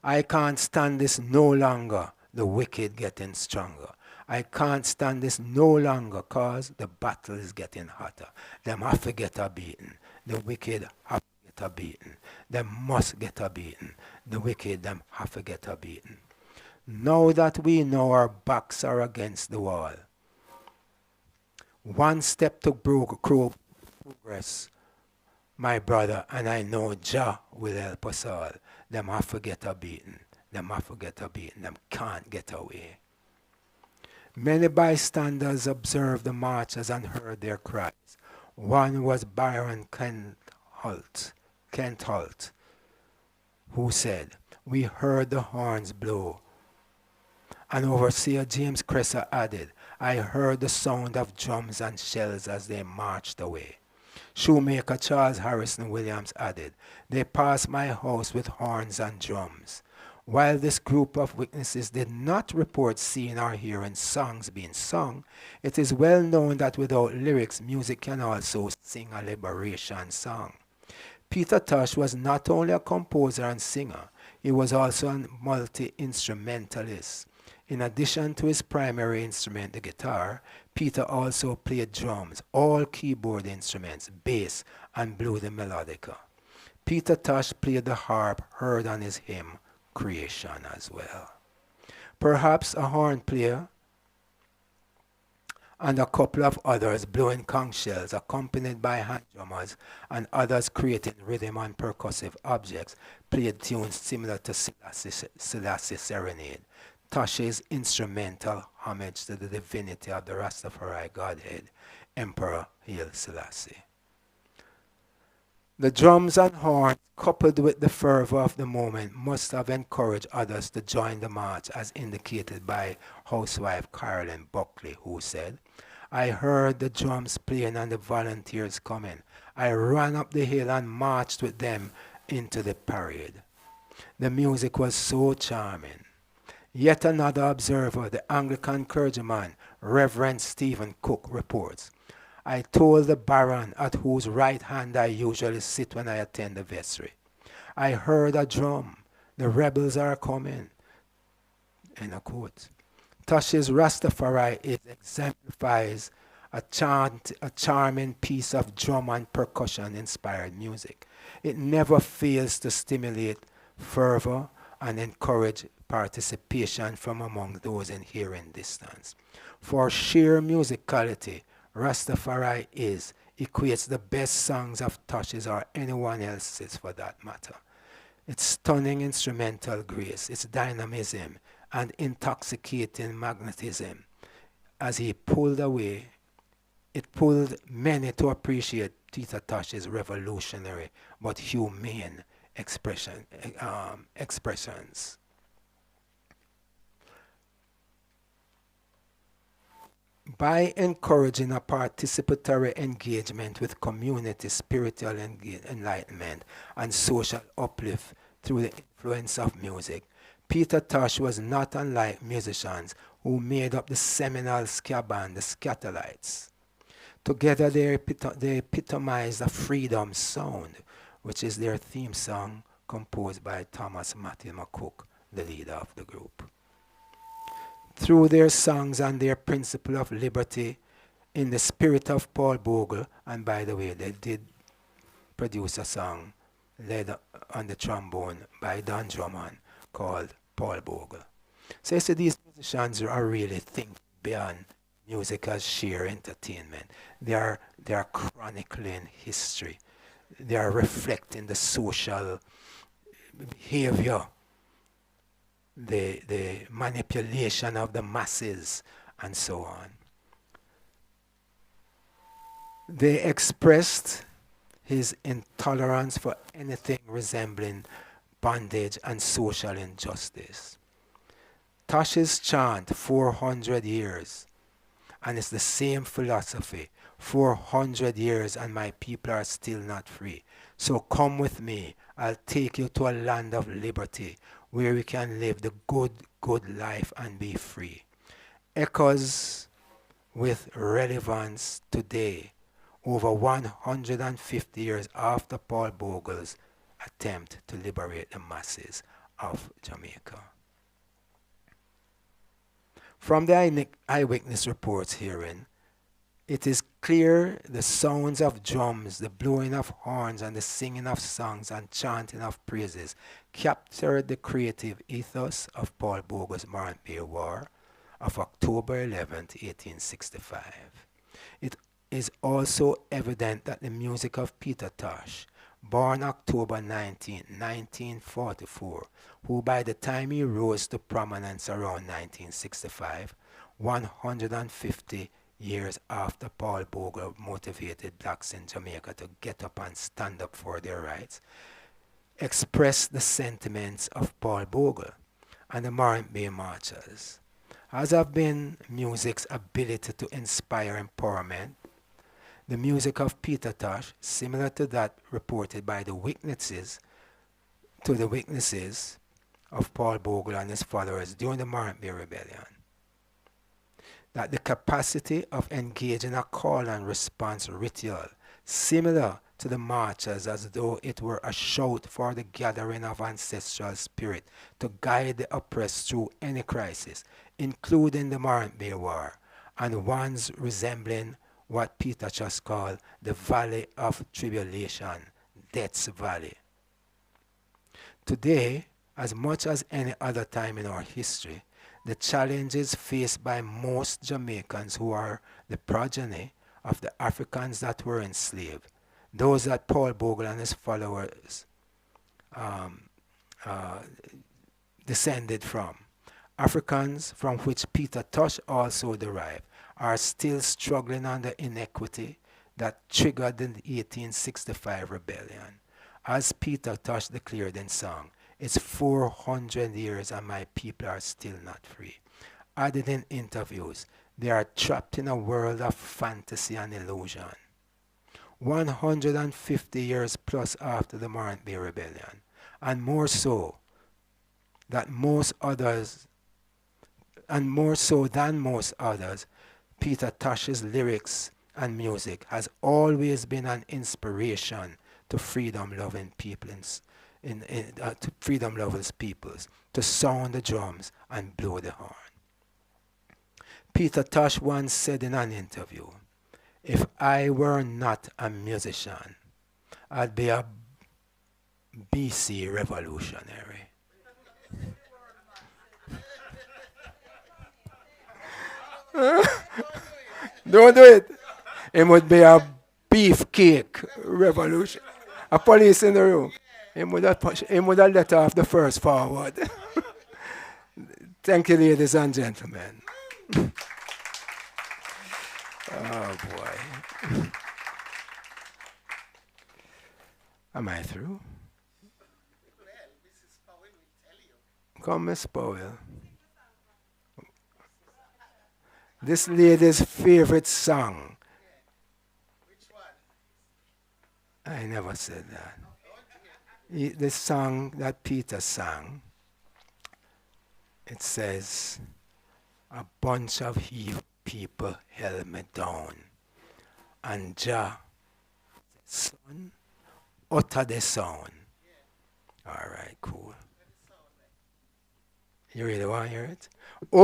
I can't stand this no longer, the wicked getting stronger. I can't stand this no longer, cause the battle is getting hotter. Them have to get a beating. The wicked have to get a beating. Them must get a beating. The wicked, them have to get a beating. Now that we know our backs are against the wall, one step to progress, my brother, and I know Jah will help us all. Them have to get a beating. Them have to get a beating. Them can't get away. Many bystanders observed the marchers and heard their cries. One was Baron Kent Holt, who said, we heard the horns blow. And overseer James Cresser added, I heard the sound of drums and shells as they marched away. Shoemaker Charles Harrison Williams added, they passed my house with horns and drums. While this group of witnesses did not report seeing or hearing songs being sung, it is well known that without lyrics, music can also sing a liberation song. Peter Tosh was not only a composer and singer, he was also a multi-instrumentalist. In addition to his primary instrument, the guitar, Peter also played drums, all keyboard instruments, bass, and blew the melodica. Peter Tosh played the harp heard on his hymn, Creation, as well. Perhaps a horn player and a couple of others blowing conch shells accompanied by hand drummers and others creating rhythm and percussive objects played tunes similar to Selassie Serenade, Tosh's instrumental homage to the divinity of the Rastafari Godhead, Emperor Haile Selassie. The drums and horns, coupled with the fervor of the moment, must have encouraged others to join the march, as indicated by housewife Carolyn Buckley, who said, I heard the drums playing and the volunteers coming. I ran up the hill and marched with them into the parade. The music was so charming. Yet another observer, the Anglican clergyman, Reverend Stephen Cook, reports, I told the Baron at whose right hand I usually sit when I attend the vestry. I heard a drum. The rebels are coming. End of quote. Tosh's Rastafari exemplifies a charming piece of drum and percussion inspired music. It never fails to stimulate fervor and encourage participation from among those in hearing distance. For sheer musicality, Rastafari equates the best songs of Tosh's or anyone else's for that matter. Its stunning instrumental grace, its dynamism, and intoxicating magnetism. As he pulled away, it pulled many to appreciate Peter Tosh's revolutionary but humane expressions. By encouraging a participatory engagement with community spiritual enlightenment and social uplift through the influence of music, Peter Tosh was not unlike musicians who made up the seminal ska band, the Scatolites. Together they epitomize the freedom sound, which is their theme song composed by Thomas Matthew McCook, the leader of the group. Through their songs and their principle of liberty, in the spirit of Paul Bogle, and by the way, they did produce a song led on the trombone by Don Drummond called Paul Bogle. So you see, these musicians are really thinking beyond music as sheer entertainment. They are chronicling history. They are reflecting the social behavior, the manipulation of the masses, and so on. They expressed his intolerance for anything resembling bondage and social injustice. Tosh's chant, 400 years, and it's the same philosophy. 400 years and my people are still not free. So come with me. I'll take you to a land of liberty where we can live the good, good life and be free. Echoes with relevance today, over 150 years after Paul Bogle's attempt to liberate the masses of Jamaica. From the eyewitness reports herein, it is clear the sounds of drums, the blowing of horns, and the singing of songs and chanting of praises captured the creative ethos of Paul Bogle's Morant Bay War of October 11th, 1865. It is also evident that the music of Peter Tosh, born October 19, 1944, who by the time he rose to prominence around 1965, 150 years after Paul Bogle motivated blacks in Jamaica to get up and stand up for their rights, expressed the sentiments of Paul Bogle and the Morant Bay Marchers. As have been music's ability to inspire empowerment, the music of Peter Tosh, similar to that reported by the witnesses of Paul Bogle and his followers during the Morant Bay Rebellion, that the capacity of engaging a call and response ritual similar to the marchers, as though it were a shout for the gathering of ancestral spirit to guide the oppressed through any crisis, including the Morant Bay War, and ones resembling what Peter just called the Valley of Tribulation, Death's Valley. Today, as much as any other time in our history, the challenges faced by most Jamaicans who are the progeny of the Africans that were enslaved, those that Paul Bogle and his followers descended from, Africans from which Peter Tosh also derived, are still struggling under inequity that triggered the 1865 rebellion. As Peter Tosh declared in song, it's 400 years and my people are still not free. Added in interviews, they are trapped in a world of fantasy and illusion. 150 years plus after the Morant Bay Rebellion, and more so than most others, Peter Tosh's lyrics and music has always been an inspiration to freedom-loving peoples, to freedom-lovers peoples, to sound the drums and blow the horn. Peter Tosh once said in an interview, "If I were not a musician, I'd be a BC revolutionary." Don't do it. It would be a beefcake revolution. A police in the room. Him would have let off the first forward. Thank you, ladies and gentlemen. Oh boy. Am I through? Come, Miss Powell. This lady's favorite song. I never said that. The song that Peter sang, it says, A bunch of people held me down. And Jah, son, utter the sound. All right, cool. You really want to hear it? Oh!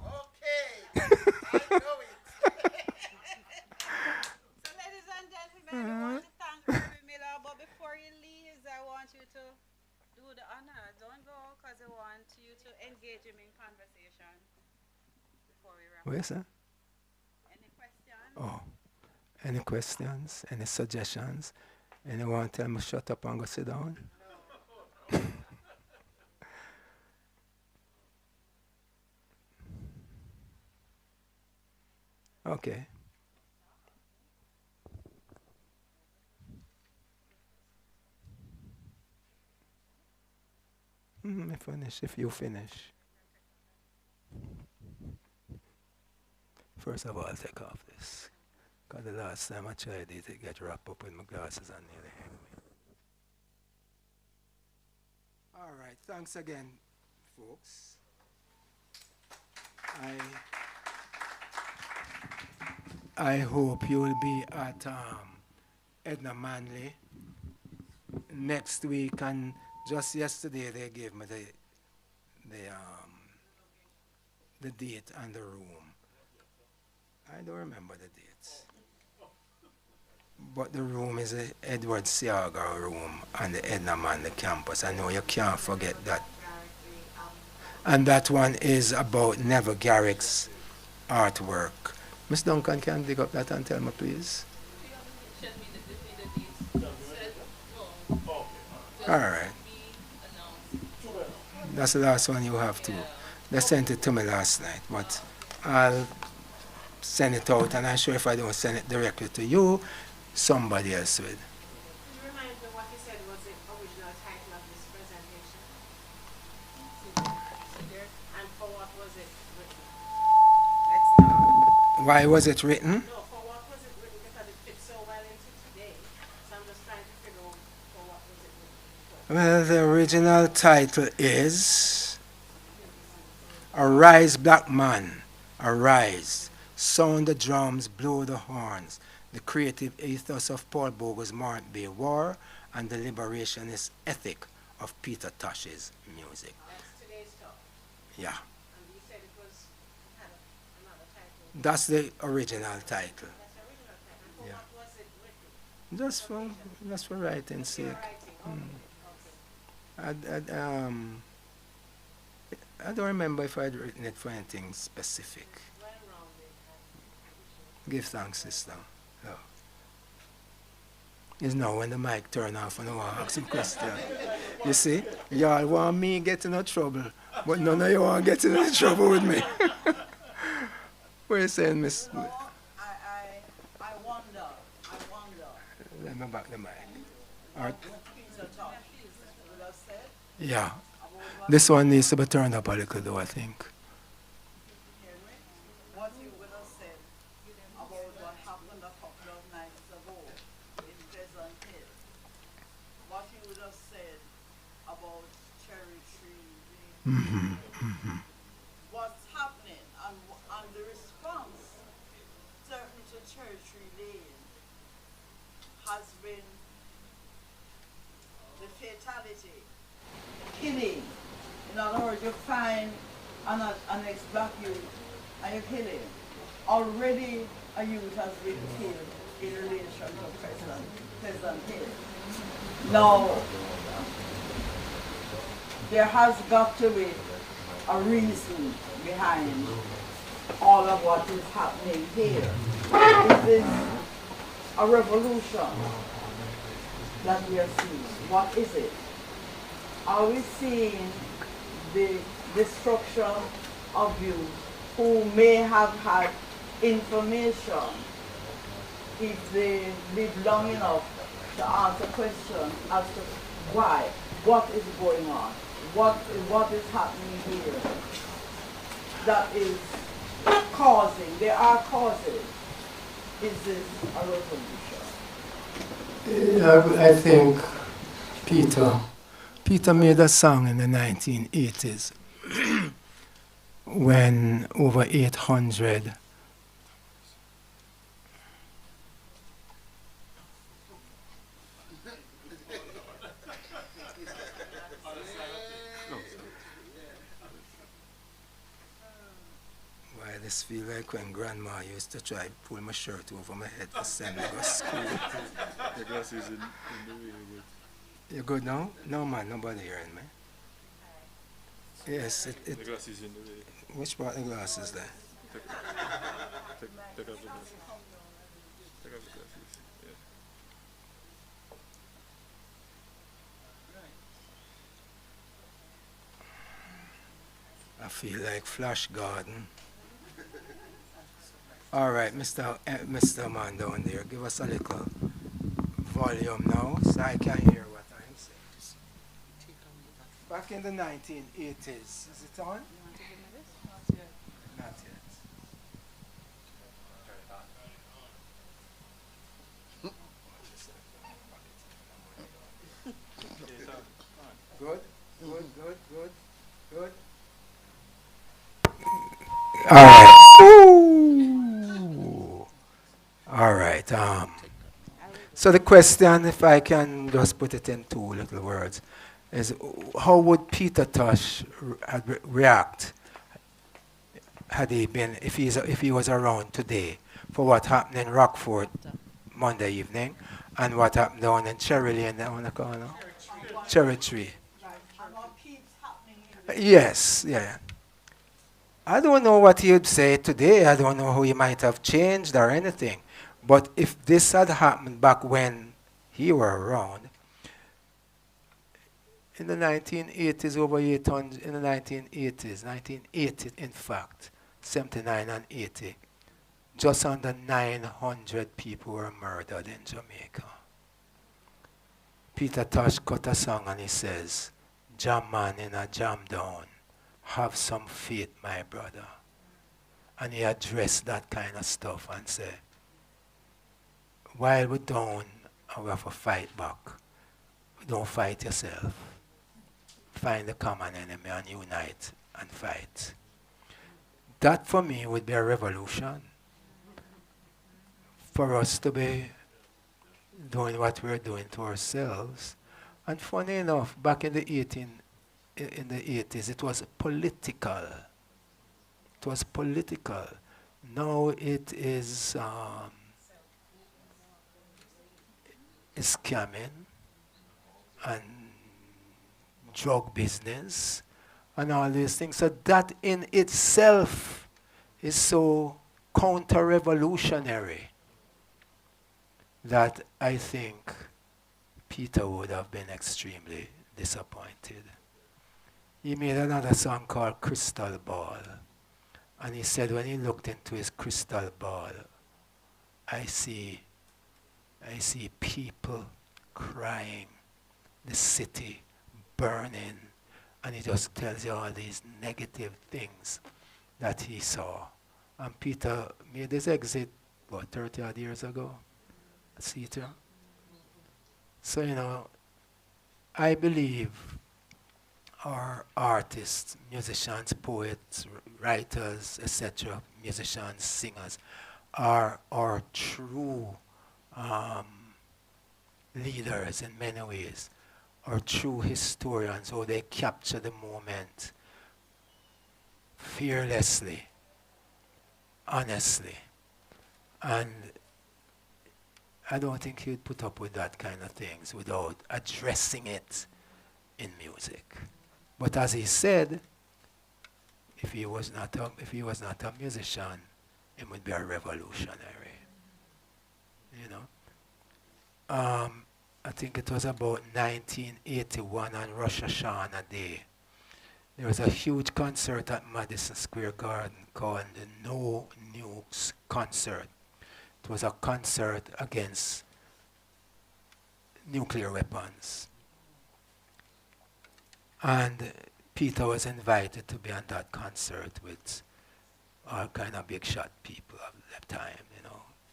Okay. I know it. So, ladies and gentlemen, we want to thank Reverend Miller, but before he leaves, I want you to do the honor. Don't go because I want you to engage him in conversation before we wrap What up. is that? Any questions? Oh. Any questions? Any suggestions? Anyone tell me shut up and go sit down? Okay. I finish if you finish. First of all, take off this. Because the last time I tried it, it got wrapped up with my glasses and nearly hang me. All right, thanks again, folks. I hope you will be at Edna Manley next week. And just yesterday they gave me the date and the room. I don't remember the dates. But the room is the Edward Seaga room on the Edna Manley campus. I know you can't forget that. And that one is about Neville Garrick's artwork. Miss Duncan, can you dig up that and tell me, please? All right. That's the last one you have to. They sent it to me last night, but I'll send it out, and I'm sure if I don't send it directly to you, somebody else will. Can you remind me what you said was the original title of this presentation? And for what was it written? Let's start. Why was it written? No, for what was it written? Because it fits so well into today. So I'm just trying to figure out for what was it written. Well, the original title is Arise, Black Man, Arise. Sound the drums, blow the horns. The creative ethos of Paul Bogue's Mark B. War and the liberationist ethic of Peter Tosh's music. That's today's talk. Yeah, And you said it was had another title. that's the original title. That's the original title. And for Yeah. what was it written? Just for writing's sake. Your writing. Okay. I don't remember if I'd written it for anything specific. Went wrong with Give thanks, sister. Yeah. It's now when the mic turn off and I want to ask some question. You see, y'all want me get in no trouble, but none of you want to get in any trouble with me. What are you saying, Miss? No, I wonder. Let me back the mic. What Peter Tosh would have said Yeah, about what, this one needs to be turned up a little though, I think. what he would have said about what happened a couple of nights ago in Pleasant Hill. What he would have said about Cherry Tree. What's happening and the response certainly to Cherry Tree Lane has been the fatality, killing. In other words, you find an ex-black youth and you kill him. Already a youth has been killed in relation to President Hill. Now, there has got to be a reason behind all of what is happening here. Is this a revolution that we are seeing? What is it? Are we seeing the destruction of youth who may have had information if they live long enough to answer questions as to why, what is going on, what is happening here that is causing, there are causes. Is this a revolution? Yeah, I think Peter made a song in the 1980s when over 800 Why this feel like when grandma used to try pull my shirt over my head to send me to school. The glasses in the way, You good now? No man, nobody hearing me. Yes, but the glasses in the way. which part of the glasses there? Take, take off the glasses. Take off the glasses. Yeah. I feel like Flash Garden. All right, Mr. Man down there, give us a little volume now so I can hear what I'm saying. Back in the 1980s, is it on? Not yet. Good, good, good, good, good. All right. Ooh. All right. So the question, if I can just put it in two little words, is how would Peter Tosh react had he been if he was around today for what happened in Rockford Monday evening and what happened down in Cherry Lane down the corner? Cherry Tree. And what keeps happening Yes, yeah. I don't know what he would say today. I don't know how he might have changed or anything. But if this had happened back when he were around, in the 1980s, over 800, in the 1980s, 1980 in fact, 79 and 80, just under 900 people were murdered in Jamaica. Peter Tosh cut a song and he says, "Jam man in a jam down, have some faith, my brother." And he addressed that kind of stuff and said, while we're down and we have to fight back, don't fight yourself. Find the common enemy and unite and fight. That for me would be a revolution. For us to be doing what we're doing to ourselves. And funny enough, back in the 80s, it was political. It was political. Now it is scamming and drug business and all these things. So that in itself is so counter-revolutionary that I think Peter would have been extremely disappointed. He made another song called Crystal Ball. And he said when he looked into his crystal ball, I see people crying, the city burning, and he just tells you all these negative things that he saw. And Peter made this exit, 30 odd years ago? See it here? So, I believe our artists, musicians, poets, writers, etc., musicians, singers, are our true leaders in many ways, or true historians, how they capture the moment fearlessly, honestly. And I don't think he'd put up with that kind of things without addressing it in music. But as he said, if he was not a musician, he would be a revolutionary. I think it was about 1981 on Rosh Hashanah Day. There was a huge concert at Madison Square Garden called the No Nukes Concert. It was a concert against nuclear weapons. And Peter was invited to be on that concert with all kind of big shot people of that time,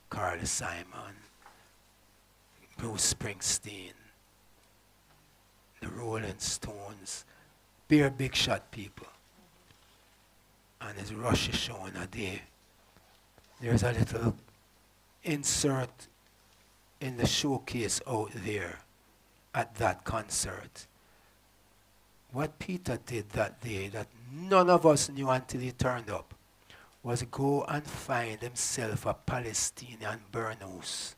Carly Simon, Bruce Springsteen, the Rolling Stones, big shot people. and it's Rosh Hashanah day. There's a little insert in the showcase out there at that concert. What Peter did that day that none of us knew until he turned up was go and find himself a Palestinian burnous.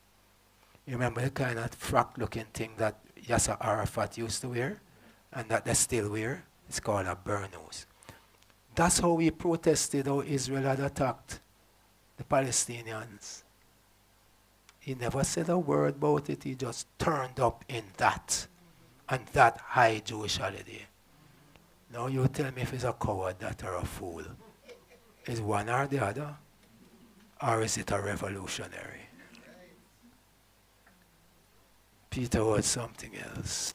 You remember the kind of frock-looking thing that Yasser Arafat used to wear and that they still wear? It's called a burnous. That's how we protested how Israel had attacked the Palestinians. He never said a word about it. He just turned up in that, and that high Jewish holiday. Now you tell me if he's a coward that or a fool. Is one or the other? Or is it a revolutionary? Peter was something else.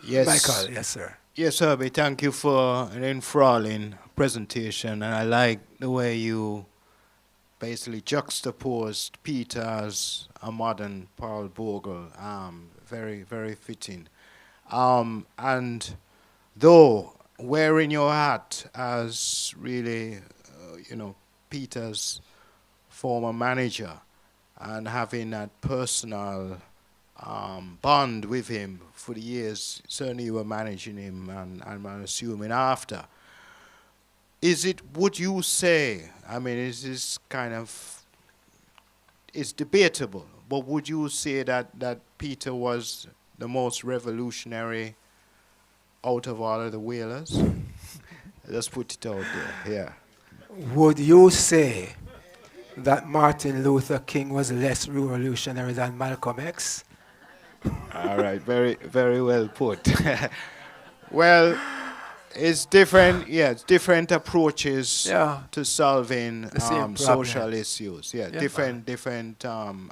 Yes. Michael, yes sir. Yes, Herbie, thank you for an enthralling presentation. And I like the way you basically juxtaposed Peter as a modern Paul Bogle. Very, very fitting. And though wearing your hat as really, Peter's former manager and having that personal bond with him for the years, certainly you were managing him and I'm assuming after. Would you say, I mean, it's debatable, but would you say that Peter was the most revolutionary out of all of the whalers? Let's put it out there, yeah. Would you say that Martin Luther King was less revolutionary than Malcolm X? All right, very, very well put. Well, it's different, it's different approaches to solving social issues. Yeah, different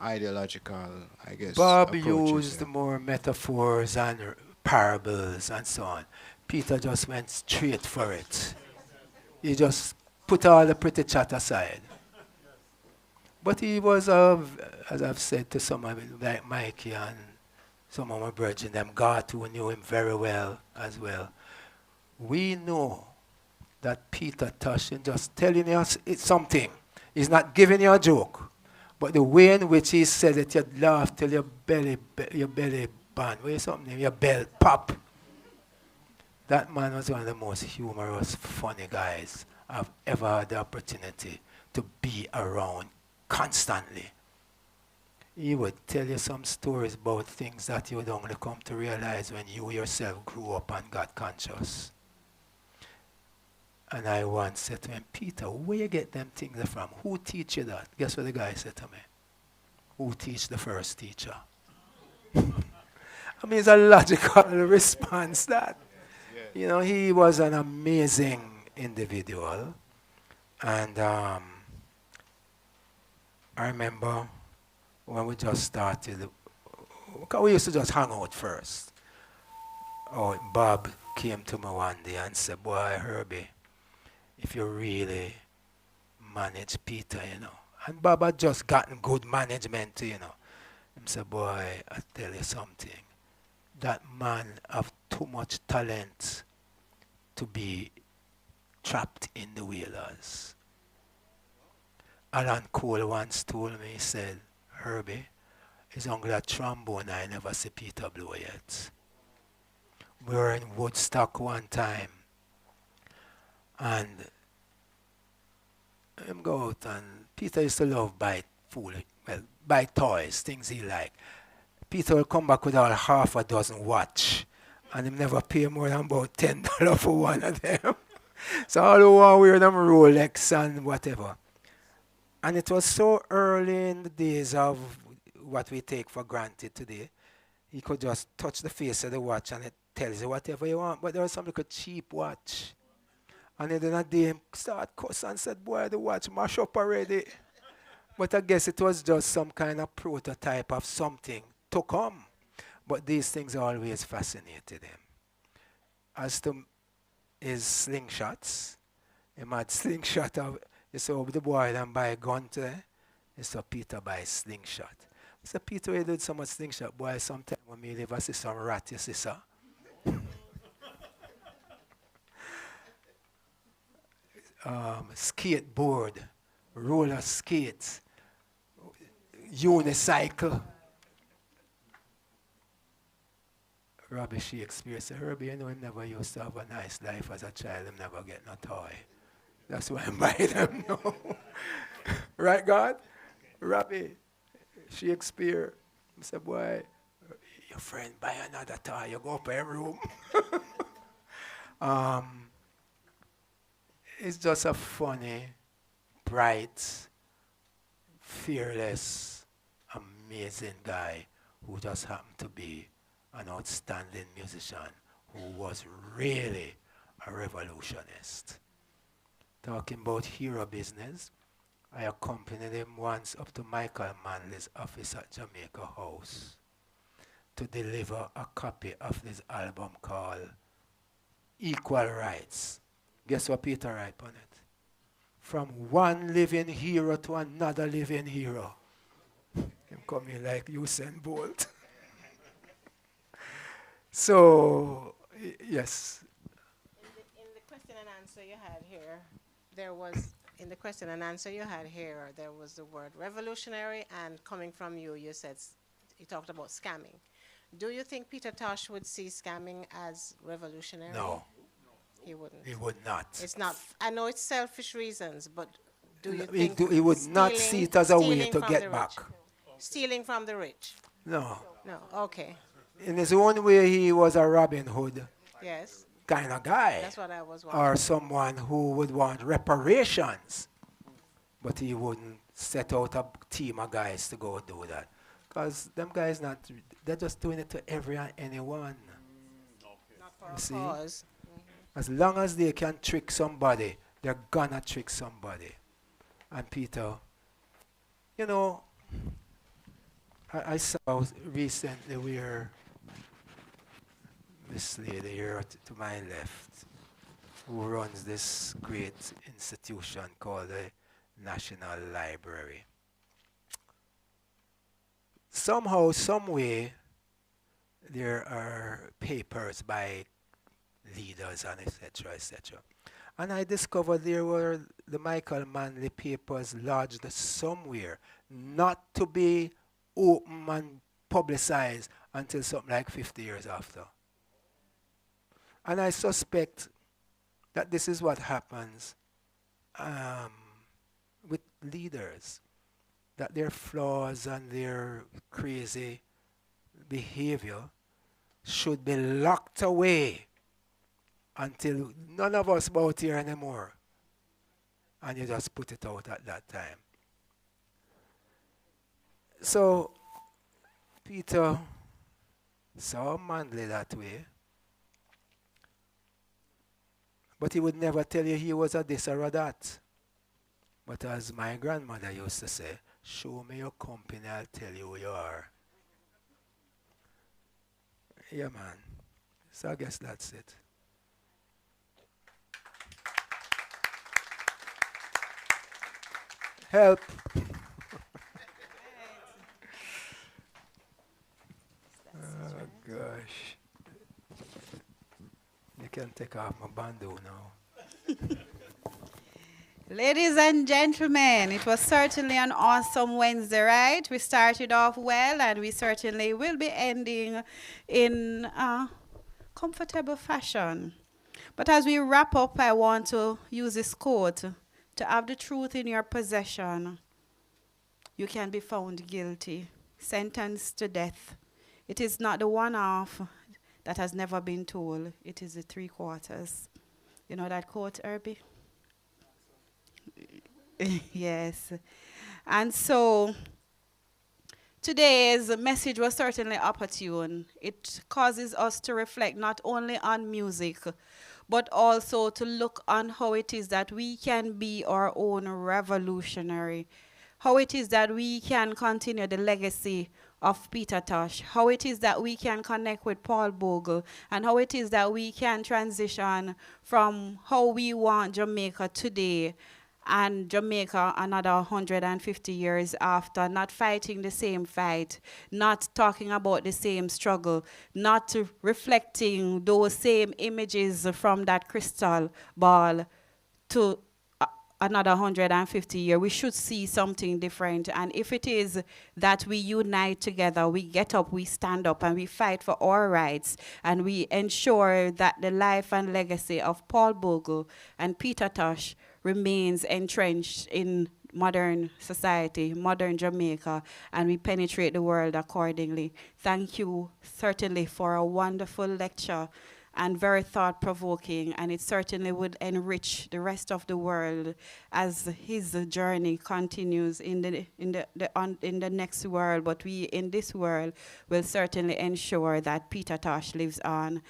ideological, I guess. Bob used more metaphors and parables and so on. Peter just went straight for it. He just put all the pretty chat aside. But he was, as I've said to some of them, like Mikey and some of my brethren, them God who knew him very well as well. We know that Peter Tosh is just telling us it's something. He's not giving you a joke. But the way in which he said it, you'd laugh till your belly band, your bell pop. That man was one of the most humorous, funny guys I've ever had the opportunity to be around constantly. He would tell you some stories about things that you would only come to realize when you yourself grew up and got conscious. And I once said to him, Peter, where you get them things from? Who teach you that? Guess what the guy said to me? Who teach the first teacher? I mean, it's a logical response that. You know, he was an amazing individual. And I remember when we just started, because we used to just hang out first. Oh, Bob came to me one day and said, boy, Herbie, if you really manage Peter, And Bob had just gotten good management, He said, boy, I tell you something. That man have too much talent to be trapped in the wheelers. Alan Cole once told me, he said, Herbie, it's only a trombone I never see Peter blow yet. We were in Woodstock one time, and him go out, and Peter used to love buy food, buy toys, things he like. Peter will come back with all half a dozen watch, and him never pay more than about $10 for one of them. So all the while wear them Rolex and whatever. And it was so early in the days of what we take for granted today. You could just touch the face of the watch and it tells you whatever you want. But there was some little cheap watch. And then a day start cuss and said, boy, the watch mash up already. But I guess it was just some kind of prototype of something to come. But these things always fascinated him. As to his slingshots, he had slingshot of, you saw the boy then buy a gun today. You saw Peter buy a slingshot. I said, Peter, you did so much slingshot, boy, sometime when me live, I see some rat, you see, sir. skateboard, roller skates, unicycle. Robbie Shakespeare said, Herbie, you know, him never used to have a nice life as a child, him never get no toy. That's why I buy them now. Right, God? Robbie Shakespeare. I said, boy, your friend buy another toy, you go up in room. um, it's just a funny, bright, fearless, amazing guy who just happened to be an outstanding musician who was really a revolutionist. Talking about hero business, I accompanied him once up to Michael Manley's office at Jamaica House to deliver a copy of this album called Equal Rights. Guess what Peter wrote on it? From one living hero to another living hero. Him coming like Usain Bolt. So, yes. In the question and answer you had here, there was, in the question and answer you had here, there was the word revolutionary, and coming from you, you said, you talked about scamming. Do you think Peter Tosh would see scamming as revolutionary? No, He wouldn't. he would not. It's not, I know it's selfish reasons, but do you He, think he would not see it as a way stealing to from get the back. rich? Stealing from the rich? No. No, okay, In his own way, he was a Robin Hood yes, kind of guy. that's what I was Or wondering. someone who would want reparations. But he wouldn't set out a team of guys to go do that. Because them guys they're just doing it to every and anyone. Not for You a see? cause. As long as they can trick somebody, they're gonna trick somebody. And Peter, you know, I saw recently where this lady here to my left, who runs this great institution called the National Library. Somehow, some way, there are papers by leaders and etc. etc. And I discovered there were the Michael Manley papers lodged somewhere, not to be open and publicized until something like 50 years after. And I suspect that this is what happens with leaders, that their flaws and their crazy behavior should be locked away until none of us about here anymore. And you just put it out at that time. So Peter saw Manley that way, but he would never tell you he was a this or a that. But as my grandmother used to say, show me your company, I'll tell you who you are. Yeah, man. So I guess that's it. Help. Oh, gosh. You can take off my bandeau now. Ladies and gentlemen, it was certainly an awesome Wednesday, right? We started off well, and we certainly will be ending in a comfortable fashion. But as we wrap up, I want to use this quote: to have the truth in your possession, you can be found guilty, sentenced to death. It is not the one half that has never been told, it is the three quarters. You know that quote, Herbie? Yes. And so today's message was certainly opportune. It causes us to reflect not only on music, but also to look on how it is that we can be our own revolutionary, how it is that we can continue the legacy of Peter Tosh, how it is that we can connect with Paul Bogle, and how it is that we can transition from how we want Jamaica today and Jamaica another 150 years after, not fighting the same fight, not talking about the same struggle, not reflecting those same images from that crystal ball, to another 150 years, we should see something different. And if it is that we unite together, we get up, we stand up, and we fight for our rights, and we ensure that the life and legacy of Paul Bogle and Peter Tosh remains entrenched in modern society, modern Jamaica, and we penetrate the world accordingly. Thank you certainly for a wonderful lecture and very thought-provoking, and it certainly would enrich the rest of the world as his journey continues in the next world. But we in this world will certainly ensure that Peter Tosh lives on.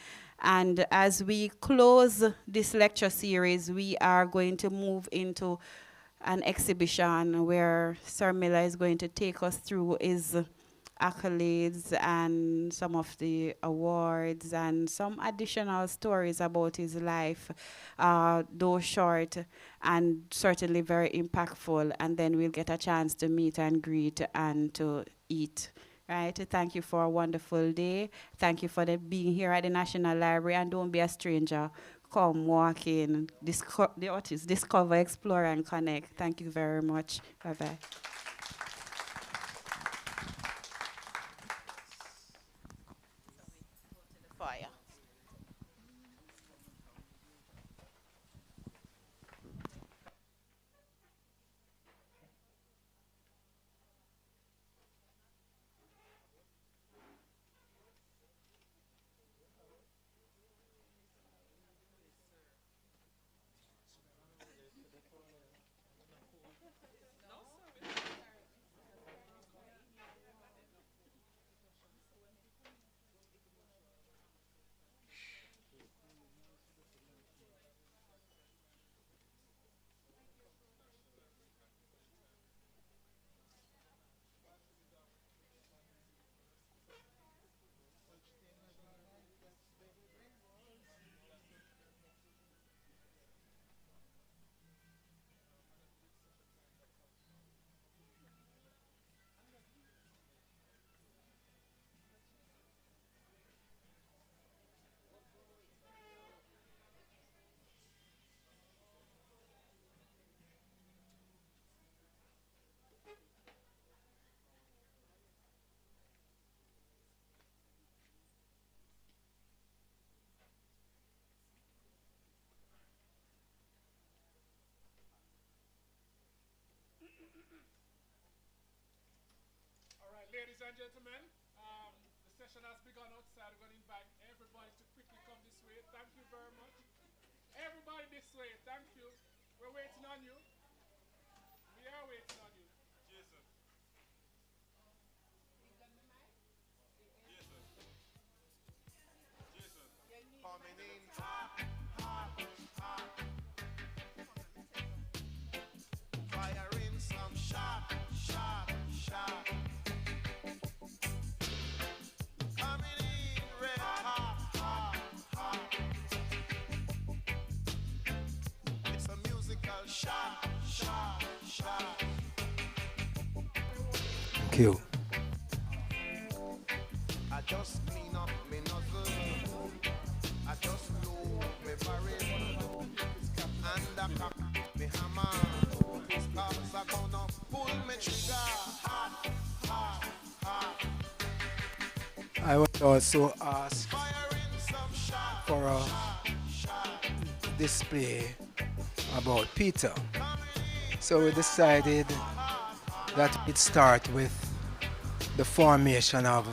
And as we close this lecture series, we are going to move into an exhibition where Sir Miller is going to take us through his accolades and some of the awards and some additional stories about his life, though short and certainly very impactful. And then we'll get a chance to meet and greet and to eat. Right? Thank you for a wonderful day. Thank you for being here at the National Library, and don't be a stranger. Come, walk in, discover, explore, and connect. Thank you very much. Bye-bye. Fire. All right, ladies and gentlemen, the session has begun outside. We're going to invite everybody to quickly come this way. Thank you very much. Everybody this way. Thank you. We're waiting on you. We are waiting on you. Jason. Jason. Jason. Coming in hot, hot, hot. Firing some shot, shot, shot. Coming in red hot, hot, hot. It's a musical shot, shot, shot. Thank you. I just clean up me nozzle. I just load me barrel. And I cock me hammer. Cause I gonna pull me trigger. Hot, hot, hot. I was also asked Firing some shot, for a shot. display about Peter. So we decided that we'd start with the formation of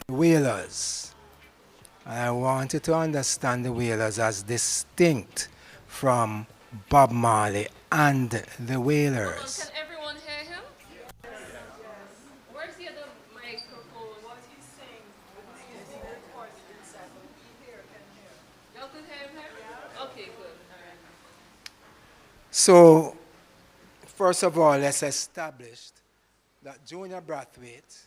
the Wailers. And I wanted to understand the Wailers as distinct from Bob Marley and the Wailers. Can everyone hear him? Where's the other microphone? What he's saying, y'all could hear him here? Okay, good. All right. So, first of all, let's establish that Junior Brathwaite,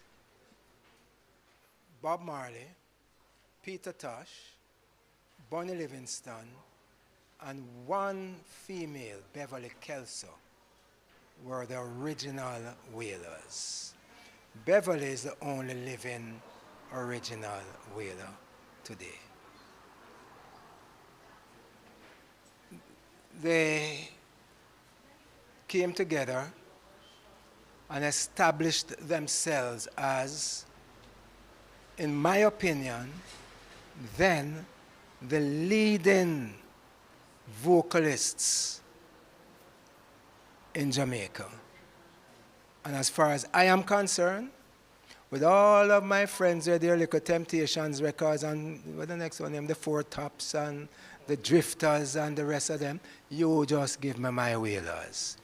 Bob Marley, Peter Tosh, Bonnie Livingston, and one female, Beverly Kelso, were the original Wailers. Beverly is the only living original Wailer today. The came together and established themselves as, in my opinion, then the leading vocalists in Jamaica. And as far as I am concerned, with all of my friends with their Little Temptations records and what the next one name, the Four Tops and the Drifters and the rest of them, you just give me my Wailers,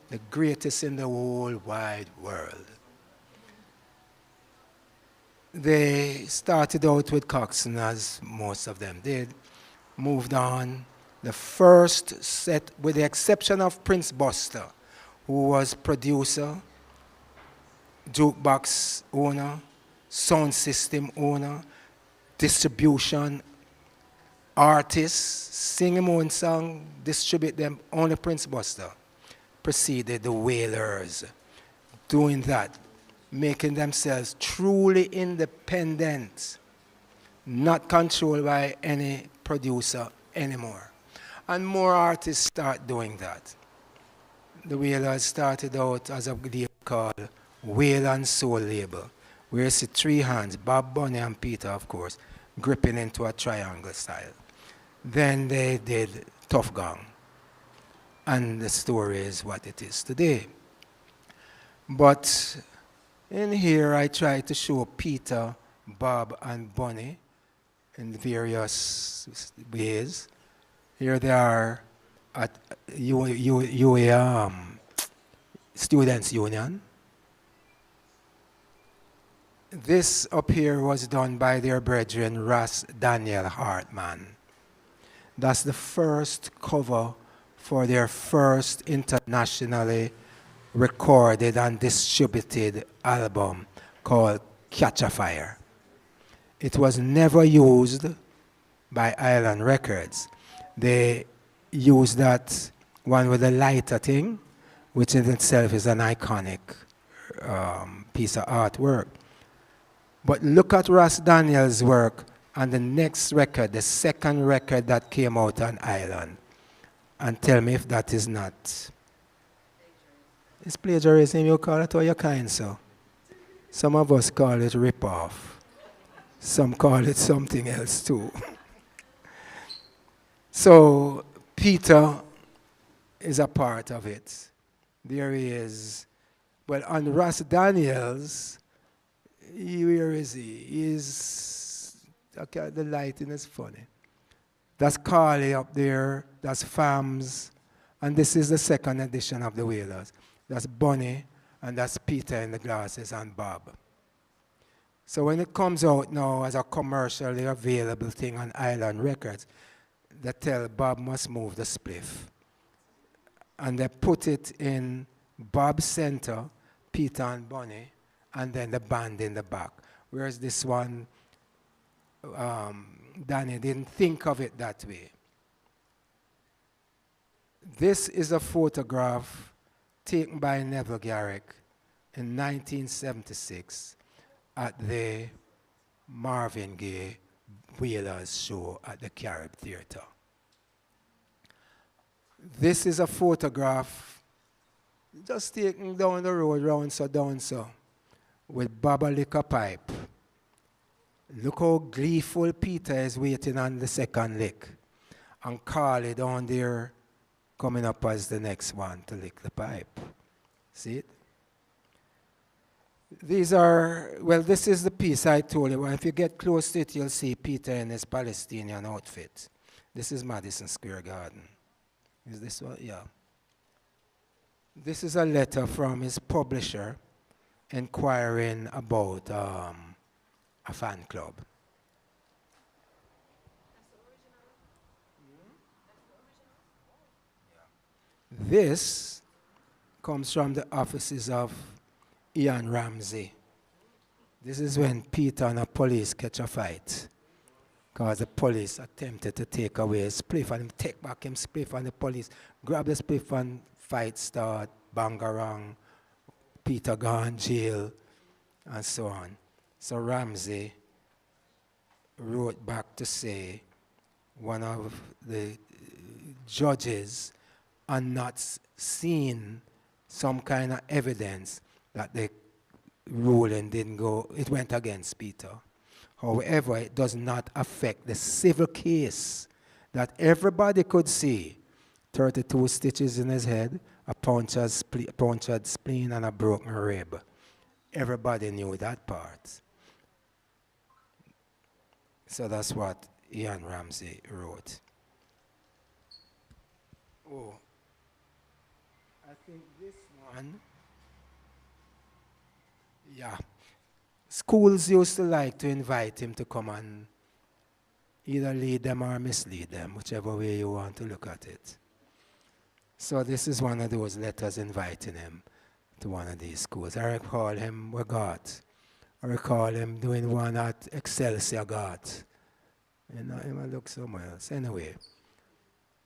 the greatest in the whole wide world. They started out with Coxsone, as most of them did, moved on. The first set, with the exception of Prince Buster, who was producer, jukebox owner, sound system owner, distribution artist, sing him own song, distribute them, only Prince Buster preceded the Wailers doing that, making themselves truly independent, not controlled by any producer anymore. And more artists start doing that. The Wailers started out as a label called Wail and Soul label, where you see three hands, Bob, Bunny, and Peter, of course, gripping into a triangle style. Then they did Tough Gong, and the story is what it is today. But in here, I try to show Peter, Bob, and Bunny in various ways. Here they are at UA Students' Union. This up here was done by their brethren, Ras Daniel Hartman. That's the first cover for their first internationally recorded and distributed album called Catch a Fire. It was never used by Island Records. They used that one with a lighter thing, which in itself is an iconic piece of artwork. But look at Ras Daniel's work on the next record, the second record that came out on Island, and tell me if that is not. It's plagiarism, you call it, or you kind so. Some of us call it rip-off. Some call it something else too. So Peter is a part of it. There he is. Well, on Ras Daniels, where is he? He's, okay, the lighting is funny. That's Carly up there, that's Fams, and this is the second edition of the Wailers. That's Bunny, and that's Peter in the glasses, and Bob. So when it comes out now as a commercially available thing on Island Records, they tell Bob must move the spliff. And they put it in Bob's center, Peter and Bunny, and then the band in the back. Whereas this one, Danny didn't think of it that way. This is a photograph taken by Neville Garrick in 1976 at the Marvin Gaye Wailers show at the Carib Theatre. This is a photograph just taken down the road, round so, down so, with Baba lick a pipe. Look how gleeful Peter is waiting on the second lick. And Carly down there coming up as the next one to lick the pipe. See it? These are, well, this is the piece I told you. Well, if you get close to it, you'll see Peter in his Palestinian outfit. This is Madison Square Garden. Is this one? Yeah. This is a letter from his publisher inquiring about a fan club. This comes from the offices of Ian Ramsey. This is when Peter and the police catch a fight, because the police attempted to take away his spliff, and him take back him spliff, and the police grab the spliff and fight start, bang around, Peter gone jail, and so on. So Ramsey wrote back to say one of the judges are not seen some kind of evidence that the ruling didn't go, it went against Peter. However, it does not affect the civil case that everybody could see. 32 stitches in his head, a punctured spleen, and a broken rib. Everybody knew that part. So that's what Ian Ramsey wrote. Oh, I think this one, yeah. Schools used to like to invite him to come and either lead them or mislead them, whichever way you want to look at it. So this is one of those letters inviting him to one of these schools. I recall him with God. I recall him doing one at Excelsior God. You know, he might look somewhere else. Anyway,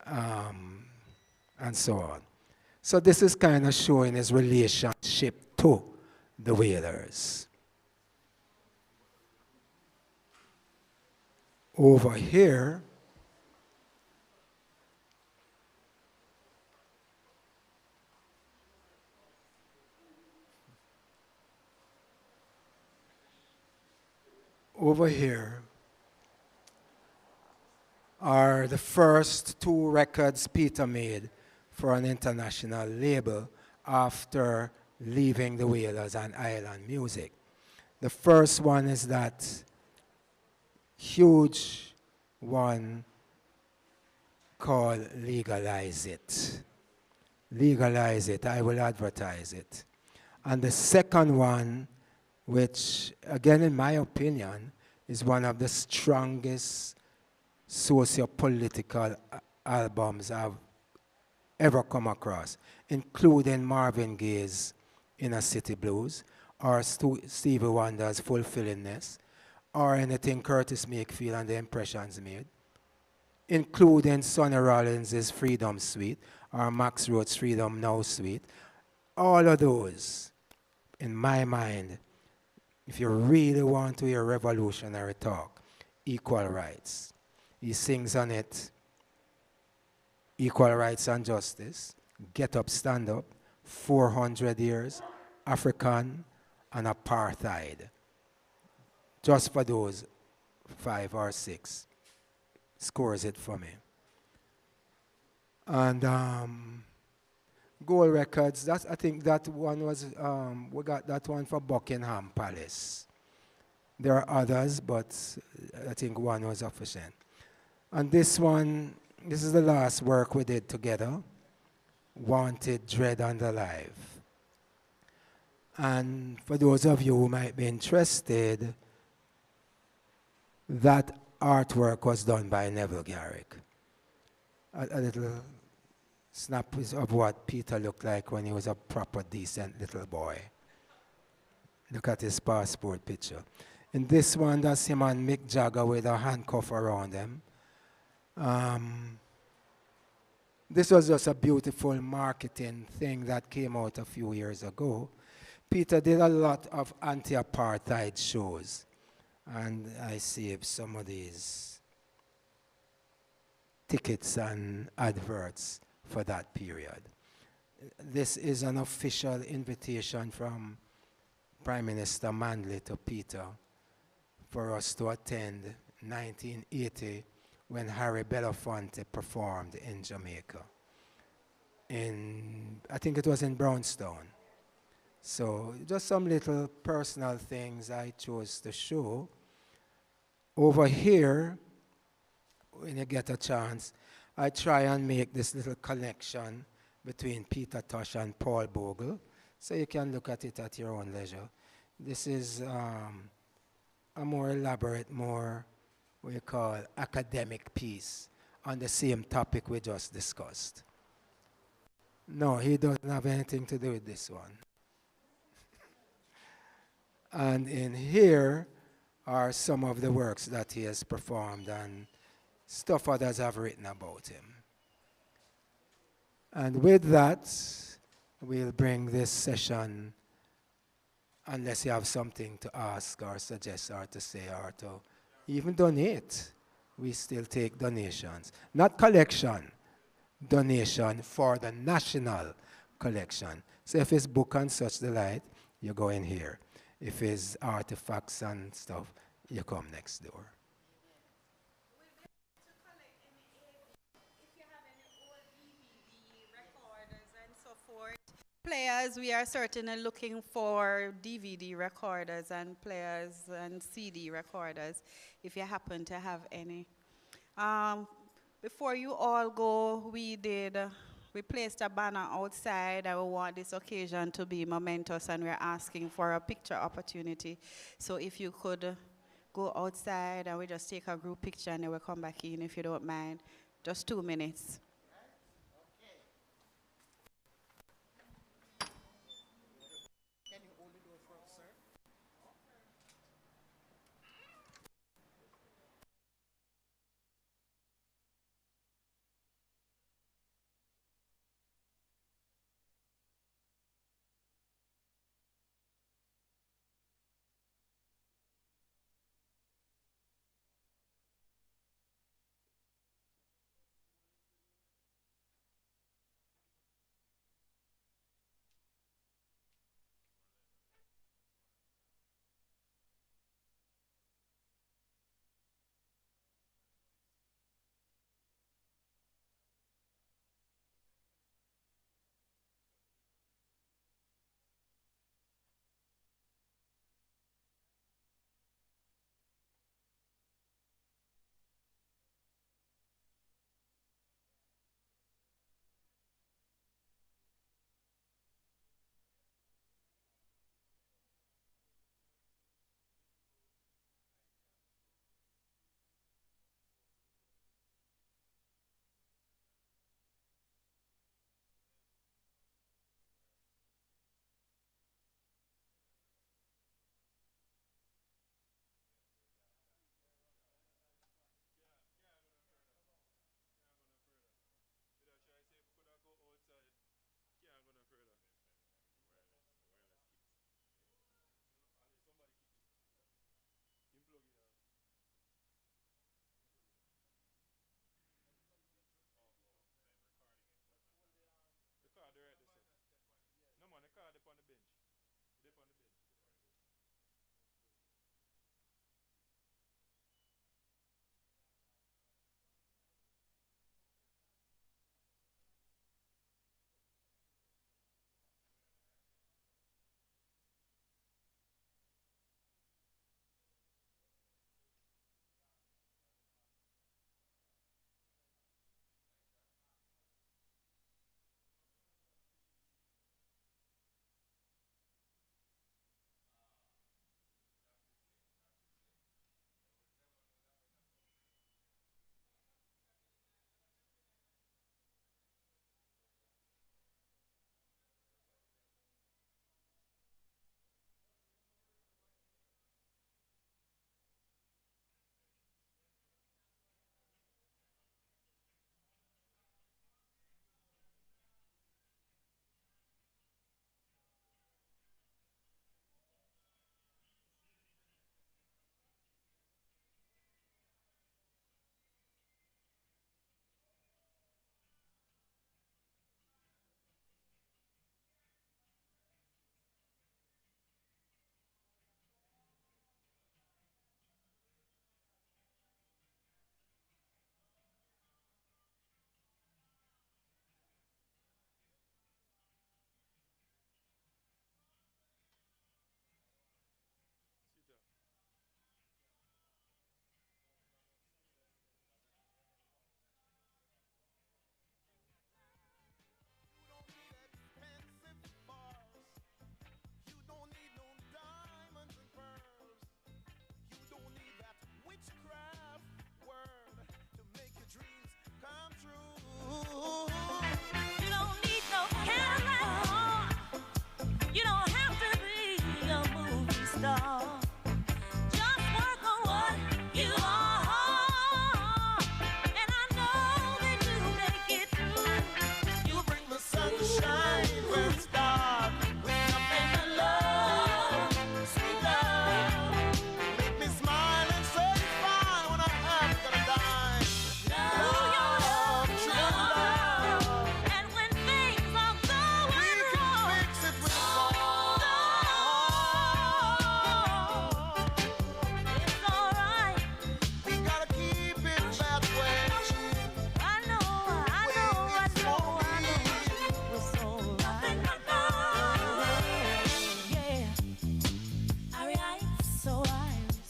and so on. So this is kind of showing his relationship to the Whalers. Over here, are the first two records Peter made for an international label after leaving the Whalers and Island Music. The first one is that huge one called Legalize It. Legalize It, I will advertise it. And the second one, which again in my opinion, is one of the strongest socio-political albums I've ever come across, including Marvin Gaye's Inner City Blues, or Stevie Wonder's Fulfillingness, or anything Curtis Mayfield and the Impressions made, including Sonny Rollins' Freedom Suite, or Max Roach's Freedom Now Suite. All of those, in my mind, if you really want to hear revolutionary talk, equal rights. He sings on it, equal rights and justice, get up, stand up, 400 years, African, and apartheid. Just for those 5 or 6, scores it for me. And Gold Records, I think that one was, we got that one for Buckingham Palace. There are others, but I think one was sufficient. And this one, this is the last work we did together, Wanted, Dread, and Alive. And for those of you who might be interested, that artwork was done by Neville Garrick. A little snap of what Peter looked like when he was a proper, decent little boy. Look at his passport picture. In this one, that's him and Mick Jagger with a handcuff around him. This was just a beautiful marketing thing that came out a few years ago. Peter did a lot of anti-apartheid shows, and I saved some of these tickets and adverts for that period. This is an official invitation from Prime Minister Manley to Peter for us to attend 1980 when Harry Belafonte performed in Jamaica. I think it was in Brownstown. So just some little personal things I chose to show. Over here, when you get a chance, I try and make this little connection between Peter Tosh and Paul Bogle, so you can look at it at your own leisure. This is a more elaborate, more what you call academic piece on the same topic we just discussed. No, he doesn't have anything to do with this one. And in here are some of the works that he has performed and stuff others have written about him. And with that, we'll bring this session, unless you have something to ask or suggest or to say or to even donate. We still take donations. Not collection, donation for the national collection. So if it's book and such the like, you go in here. If it's artifacts and stuff, you come next door. Players, we are certainly looking for DVD recorders and players and CD recorders, if you happen to have any. Um, Before you all go, we placed a banner outside. I want this occasion to be momentous, and we're asking for a picture opportunity. So if you could go outside and we just take a group picture and then we'll come back in if you don't mind. Just 2 minutes.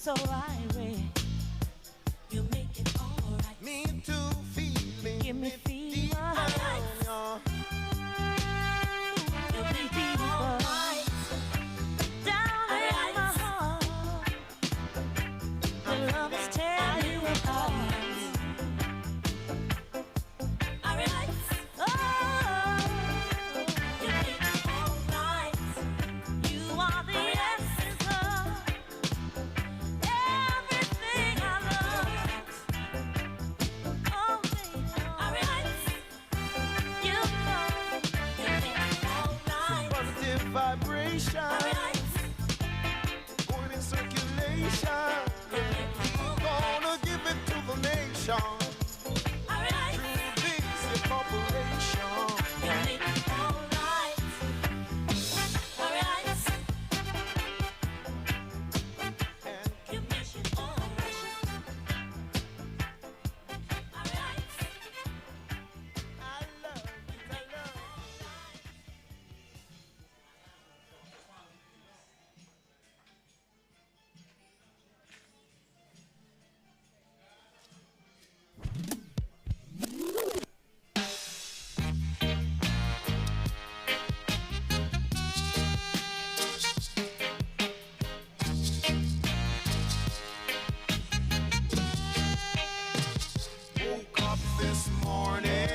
so irate. You make it alright. Me too, feeling. Give me fever. Alright. You make it alright. Down in my heart, the love is tearing you apart. Alright. Oh, you make it alright. You are the essence of everything I love. Oh, baby. Alright. You know you make it alright. Positive vibration. Alright. Going in circulation. We're gonna give it to the nation. Alright. Through this corporation. You make it alright. Alright. You make it alright. Alright. I love it, I love it. Woke up this morning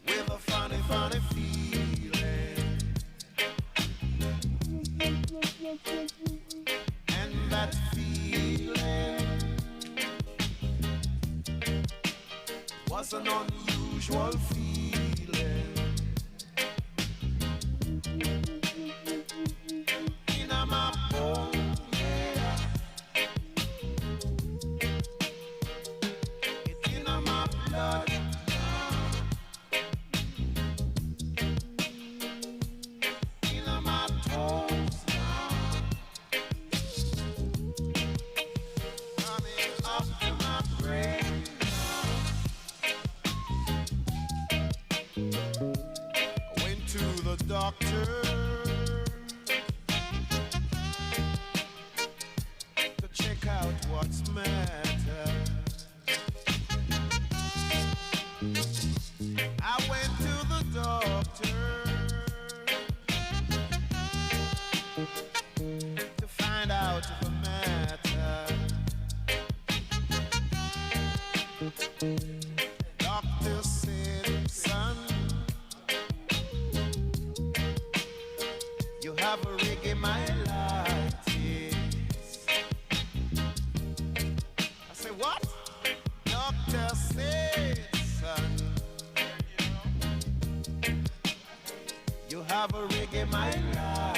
with a funny, funny feeling, and that feeling was an unusual feeling. In my bones, yeah. It's in my blood. In my toes. Coming up to my brain. I went to the doctor to check out what's matter. I went to the doctor to find out the matter. Doctor said, son, you have a reggae myelitis. I said, what? Doctor said, son, you have a reggae myelitis.